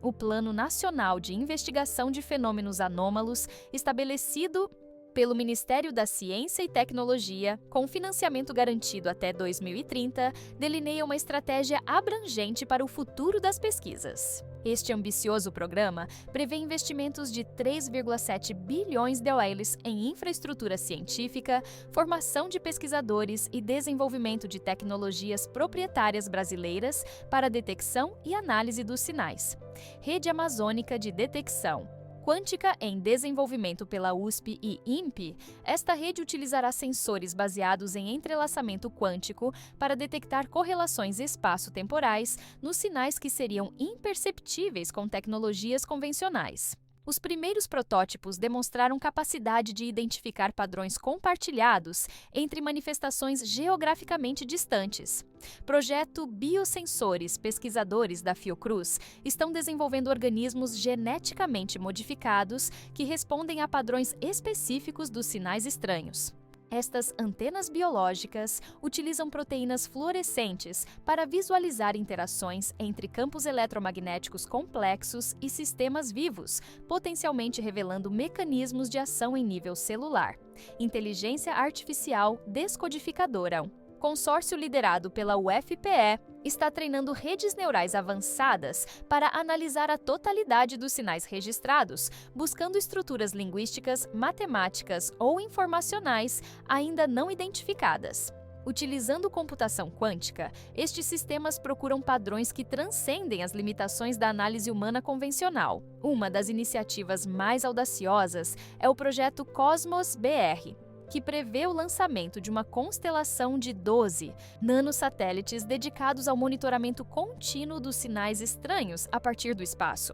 B: O Plano Nacional de Investigação de Fenômenos Anômalos, estabelecido pelo Ministério da Ciência e Tecnologia, com financiamento garantido até 2030, delineia uma estratégia abrangente para o futuro das pesquisas. Este ambicioso programa prevê investimentos de 3,7 bilhões de USD em infraestrutura científica, formação de pesquisadores e desenvolvimento de tecnologias proprietárias brasileiras para detecção e análise dos sinais. Rede Amazônica de Detecção Quântica em desenvolvimento pela USP e INPE, esta rede utilizará sensores baseados em entrelaçamento quântico para detectar correlações espaço-temporais nos sinais que seriam imperceptíveis com tecnologias convencionais. Os primeiros protótipos demonstraram capacidade de identificar padrões compartilhados entre manifestações geograficamente distantes. Projeto Biosensores, pesquisadores da Fiocruz estão desenvolvendo organismos geneticamente modificados que respondem a padrões específicos dos sinais estranhos. Estas antenas biológicas utilizam proteínas fluorescentes para visualizar interações entre campos eletromagnéticos complexos e sistemas vivos, potencialmente revelando mecanismos de ação em nível celular. Inteligência Artificial Descodificadora. Consórcio liderado pela UFPE está treinando redes neurais avançadas para analisar a totalidade dos sinais registrados, buscando estruturas linguísticas, matemáticas ou informacionais ainda não identificadas. Utilizando computação quântica, estes sistemas procuram padrões que transcendem as limitações da análise humana convencional. Uma das iniciativas mais audaciosas é o projeto Cosmos BR, que prevê o lançamento de uma constelação de 12 nanosatélites dedicados ao monitoramento contínuo dos sinais estranhos a partir do espaço.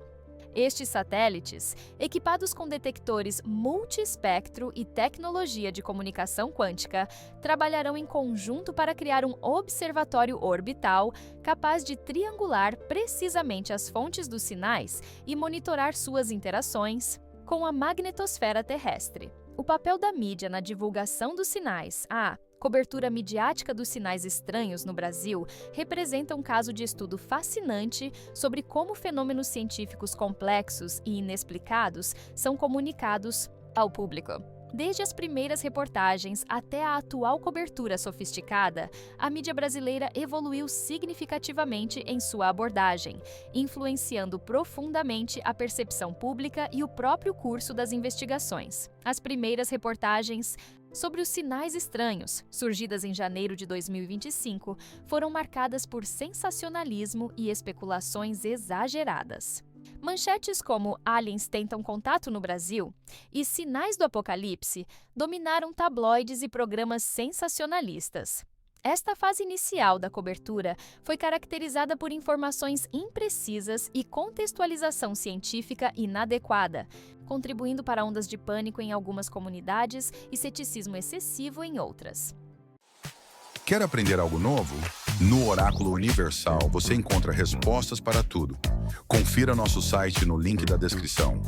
B: Estes satélites, equipados com detectores multiespectro e tecnologia de comunicação quântica, trabalharão em conjunto para criar um observatório orbital capaz de triangular precisamente as fontes dos sinais e monitorar suas interações com a magnetosfera terrestre. O papel da mídia na divulgação dos sinais, a cobertura midiática dos sinais estranhos no Brasil, representa um caso de estudo fascinante sobre como fenômenos científicos complexos e inexplicados são comunicados ao público. Desde as primeiras reportagens até a atual cobertura sofisticada, a mídia brasileira evoluiu significativamente em sua abordagem, influenciando profundamente a percepção pública e o próprio curso das investigações. As primeiras reportagens sobre os sinais estranhos, surgidas em janeiro de 2025, foram marcadas por sensacionalismo e especulações exageradas. Manchetes como "Aliens tentam contato no Brasil" e "Sinais do Apocalipse" dominaram tabloides e programas sensacionalistas. Esta fase inicial da cobertura foi caracterizada por informações imprecisas e contextualização científica inadequada, contribuindo para ondas de pânico em algumas comunidades e ceticismo excessivo em outras.
C: Quer aprender algo novo? No Oráculo Universal você encontra respostas para tudo. Confira nosso site no link da descrição.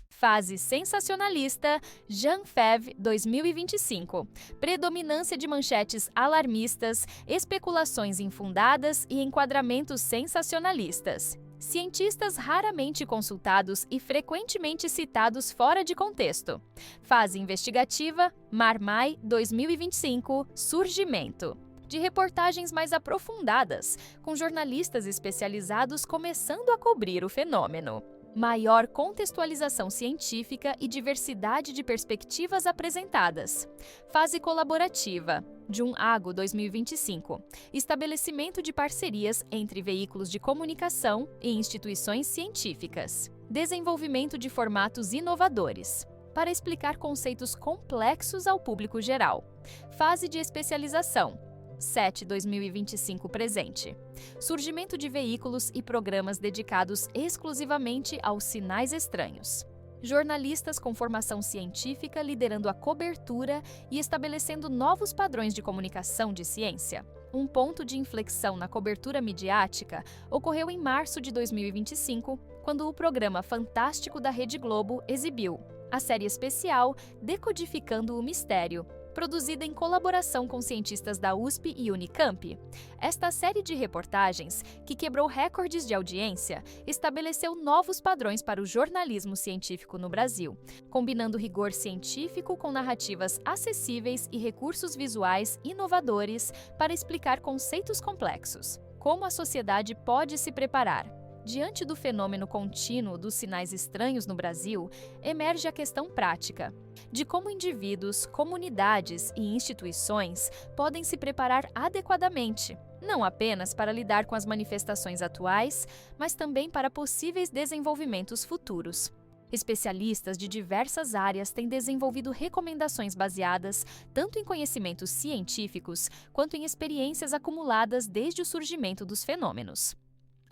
B: Fase sensacionalista, JanFev 2025. Predominância de manchetes alarmistas, especulações infundadas e enquadramentos sensacionalistas. Cientistas raramente consultados e frequentemente citados fora de contexto. Fase investigativa, Marmai 2025, Surgimento. De reportagens mais aprofundadas, com jornalistas especializados começando a cobrir o fenômeno. Maior contextualização científica e diversidade de perspectivas apresentadas. Fase colaborativa, Jun-Ago 2025. Estabelecimento de parcerias entre veículos de comunicação e instituições científicas. Desenvolvimento de formatos inovadores, para explicar conceitos complexos ao público geral. Fase de especialização, 7-2025 presente. Surgimento de veículos e programas dedicados exclusivamente aos sinais estranhos. Jornalistas com formação científica liderando a cobertura e estabelecendo novos padrões de comunicação de ciência. Um ponto de inflexão na cobertura midiática ocorreu em março de 2025, quando o programa Fantástico da Rede Globo exibiu a série especial Decodificando o Mistério, produzida em colaboração com cientistas da USP e Unicamp. Esta série de reportagens, que quebrou recordes de audiência, estabeleceu novos padrões para o jornalismo científico no Brasil, combinando rigor científico com narrativas acessíveis e recursos visuais inovadores para explicar conceitos complexos. Como a sociedade pode se preparar? Diante do fenômeno contínuo dos sinais estranhos no Brasil, emerge a questão prática de como indivíduos, comunidades e instituições podem se preparar adequadamente, não apenas para lidar com as manifestações atuais, mas também para possíveis desenvolvimentos futuros. Especialistas de diversas áreas têm desenvolvido recomendações baseadas tanto em conhecimentos científicos quanto em experiências acumuladas desde o surgimento dos fenômenos.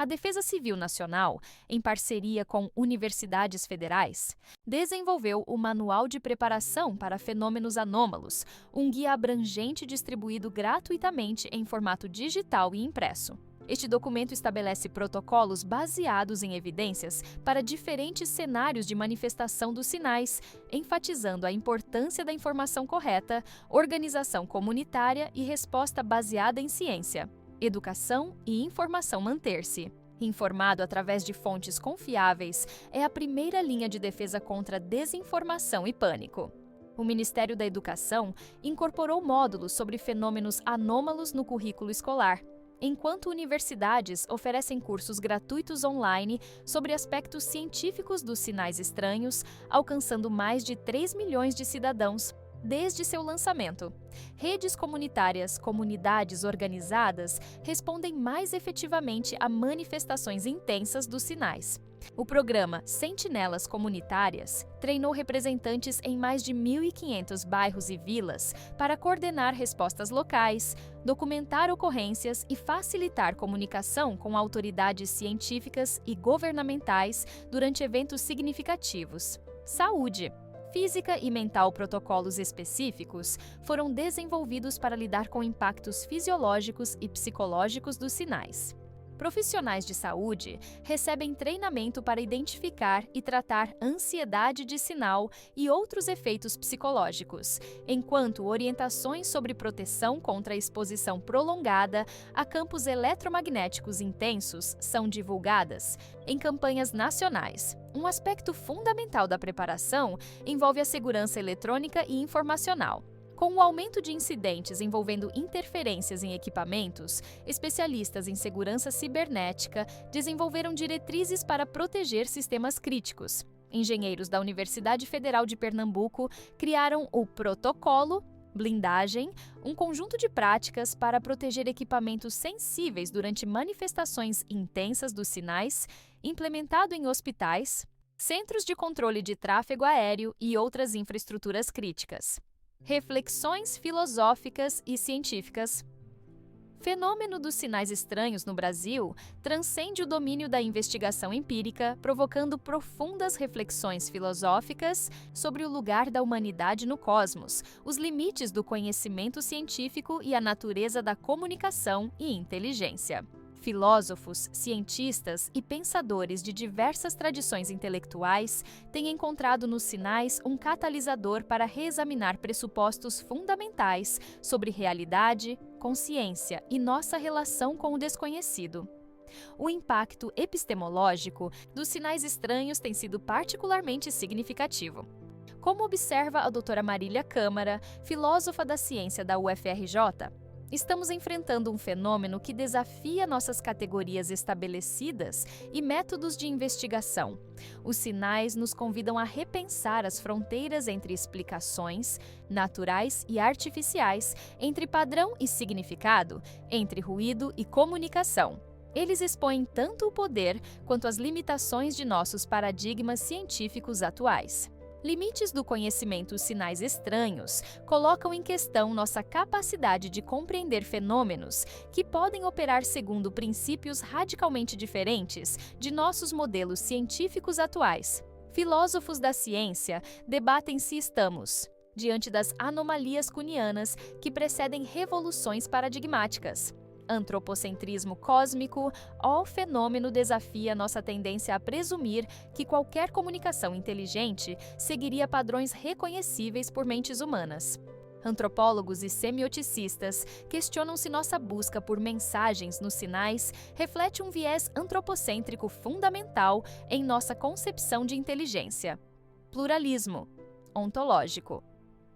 B: A Defesa Civil Nacional, em parceria com universidades federais, desenvolveu o Manual de Preparação para Fenômenos Anômalos, um guia abrangente distribuído gratuitamente em formato digital e impresso. Este documento estabelece protocolos baseados em evidências para diferentes cenários de manifestação dos sinais, enfatizando a importância da informação correta, organização comunitária e resposta baseada em ciência. Educação e informação manter-se. Informado através de fontes confiáveis é a primeira linha de defesa contra desinformação e pânico. O Ministério da Educação incorporou módulos sobre fenômenos anômalos no currículo escolar, enquanto universidades oferecem cursos gratuitos online sobre aspectos científicos dos sinais estranhos, alcançando mais de 3 milhões de cidadãos desde seu lançamento. Redes comunitárias, comunidades organizadas, respondem mais efetivamente a manifestações intensas dos sinais. O programa Sentinelas Comunitárias treinou representantes em mais de 1.500 bairros e vilas para coordenar respostas locais, documentar ocorrências e facilitar comunicação com autoridades científicas e governamentais durante eventos significativos. Saúde. Física e mental protocolos específicos foram desenvolvidos para lidar com impactos fisiológicos e psicológicos dos sinais. Profissionais de saúde recebem treinamento para identificar e tratar ansiedade de sinal e outros efeitos psicológicos, enquanto orientações sobre proteção contra a exposição prolongada a campos eletromagnéticos intensos são divulgadas em campanhas nacionais. Um aspecto fundamental da preparação envolve a segurança eletrônica e informacional. Com o aumento de incidentes envolvendo interferências em equipamentos, especialistas em segurança cibernética desenvolveram diretrizes para proteger sistemas críticos. Engenheiros da Universidade Federal de Pernambuco criaram o Protocolo Blindagem, um conjunto de práticas para proteger equipamentos sensíveis durante manifestações intensas dos sinais, implementado em hospitais, centros de controle de tráfego aéreo e outras infraestruturas críticas. Reflexões filosóficas e científicas. Fenômeno dos sinais estranhos no Brasil transcende o domínio da investigação empírica, provocando profundas reflexões filosóficas sobre o lugar da humanidade no cosmos, os limites do conhecimento científico e a natureza da comunicação e inteligência. Filósofos, cientistas e pensadores de diversas tradições intelectuais têm encontrado nos sinais um catalisador para reexaminar pressupostos fundamentais sobre realidade, consciência e nossa relação com o desconhecido. O impacto epistemológico dos sinais estranhos tem sido particularmente significativo. Como observa a doutora Marília Câmara, filósofa da ciência da UFRJ, estamos enfrentando um fenômeno que desafia nossas categorias estabelecidas e métodos de investigação. Os sinais nos convidam a repensar as fronteiras entre explicações naturais e artificiais, entre padrão e significado, entre ruído e comunicação. Eles expõem tanto o poder quanto as limitações de nossos paradigmas científicos atuais. Limites do conhecimento sinais estranhos colocam em questão nossa capacidade de compreender fenômenos que podem operar segundo princípios radicalmente diferentes de nossos modelos científicos atuais. Filósofos da ciência debatem se estamos diante das anomalias cunianas que precedem revoluções paradigmáticas. Antropocentrismo cósmico, o fenômeno desafia nossa tendência a presumir que qualquer comunicação inteligente seguiria padrões reconhecíveis por mentes humanas. Antropólogos e semioticistas questionam se nossa busca por mensagens nos sinais reflete um viés antropocêntrico fundamental em nossa concepção de inteligência. Pluralismo ontológico.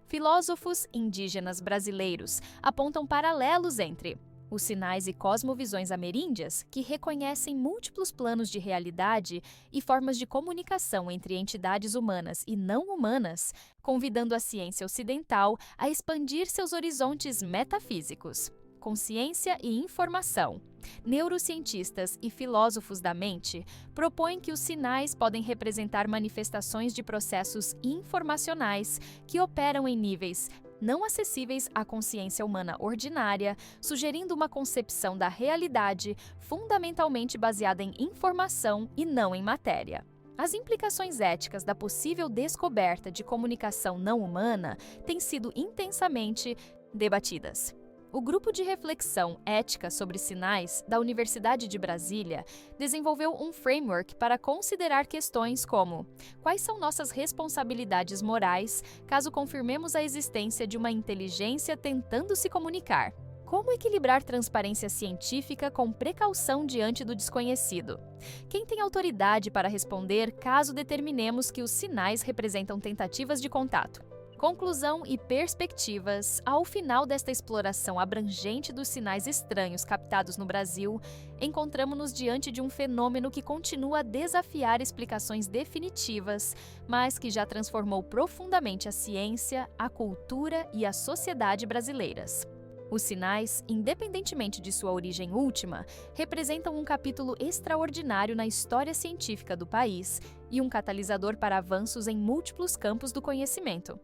B: Filósofos indígenas brasileiros apontam paralelos entre os sinais e cosmovisões ameríndias, que reconhecem múltiplos planos de realidade e formas de comunicação entre entidades humanas e não humanas, convidando a ciência ocidental a expandir seus horizontes metafísicos. Consciência e informação. Neurocientistas e filósofos da mente propõem que os sinais podem representar manifestações de processos informacionais que operam em níveis não acessíveis à consciência humana ordinária, sugerindo uma concepção da realidade fundamentalmente baseada em informação e não em matéria. As implicações éticas da possível descoberta de comunicação não humana têm sido intensamente debatidas. O Grupo de Reflexão Ética sobre Sinais da Universidade de Brasília desenvolveu um framework para considerar questões como: quais são nossas responsabilidades morais caso confirmemos a existência de uma inteligência tentando se comunicar? Como equilibrar transparência científica com precaução diante do desconhecido? Quem tem autoridade para responder caso determinemos que os sinais representam tentativas de contato? Conclusão e perspectivas. Ao final desta exploração abrangente dos sinais estranhos captados no Brasil, encontramos-nos diante de um fenômeno que continua a desafiar explicações definitivas, mas que já transformou profundamente a ciência, a cultura e a sociedade brasileiras. Os sinais, independentemente de sua origem última, representam um capítulo extraordinário na história científica do país e um catalisador para avanços em múltiplos campos do conhecimento.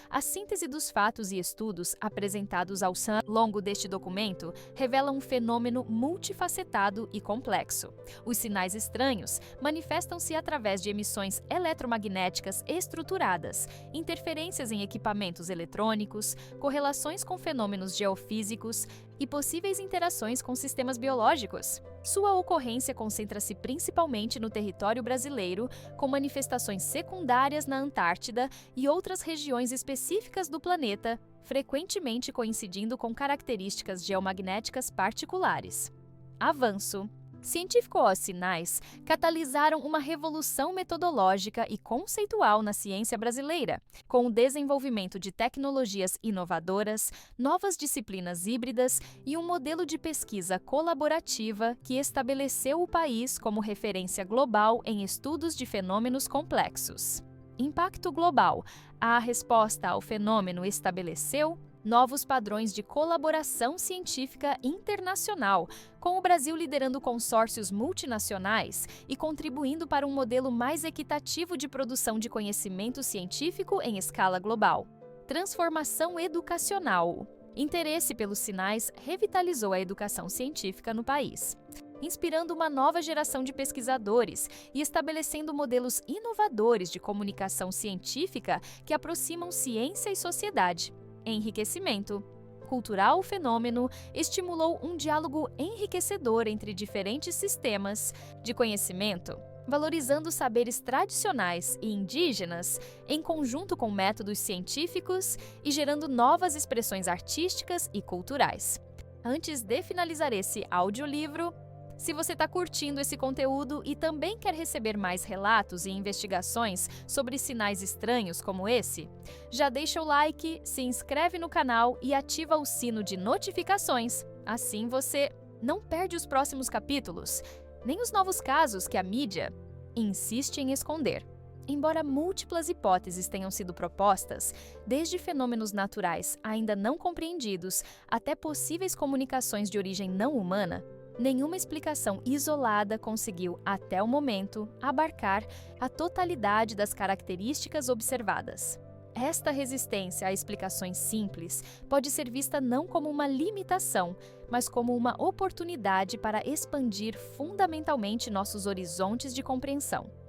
B: A síntese dos fatos e estudos apresentados ao longo deste documento revela um fenômeno multifacetado e complexo. Os sinais estranhos manifestam-se através de emissões eletromagnéticas estruturadas, interferências em equipamentos eletrônicos, correlações com fenômenos geofísicos e possíveis interações com sistemas biológicos. Sua ocorrência concentra-se principalmente no território brasileiro, com manifestações secundárias na Antártida e outras regiões específicas do planeta, frequentemente coincidindo com características geomagnéticas particulares. Avanço. Científicos sinais catalisaram uma revolução metodológica e conceitual na ciência brasileira, com o desenvolvimento de tecnologias inovadoras, novas disciplinas híbridas e um modelo de pesquisa colaborativa que estabeleceu o país como referência global em estudos de fenômenos complexos. Impacto global. A resposta ao fenômeno estabeleceu novos padrões de colaboração científica internacional, com o Brasil liderando consórcios multinacionais e contribuindo para um modelo mais equitativo de produção de conhecimento científico em escala global. Transformação educacional. Interesse pelos sinais revitalizou a educação científica no país, inspirando uma nova geração de pesquisadores e estabelecendo modelos inovadores de comunicação científica que aproximam ciência e sociedade. Enriquecimento cultural. O fenômeno estimulou um diálogo enriquecedor entre diferentes sistemas de conhecimento, valorizando saberes tradicionais e indígenas em conjunto com métodos científicos e gerando novas expressões artísticas e culturais. Antes de finalizar esse audiolivro, se você está curtindo esse conteúdo e também quer receber mais relatos e investigações sobre sinais estranhos como esse, já deixa o like, se inscreve no canal e ativa o sino de notificações. Assim você não perde os próximos capítulos, nem os novos casos que a mídia insiste em esconder. Embora múltiplas hipóteses tenham sido propostas, desde fenômenos naturais ainda não compreendidos até possíveis comunicações de origem não humana, Nenhuma explicação isolada conseguiu, até o momento, abarcar a totalidade das características observadas. Esta resistência a explicações simples pode ser vista não como uma limitação, mas como uma oportunidade para expandir fundamentalmente nossos horizontes de compreensão.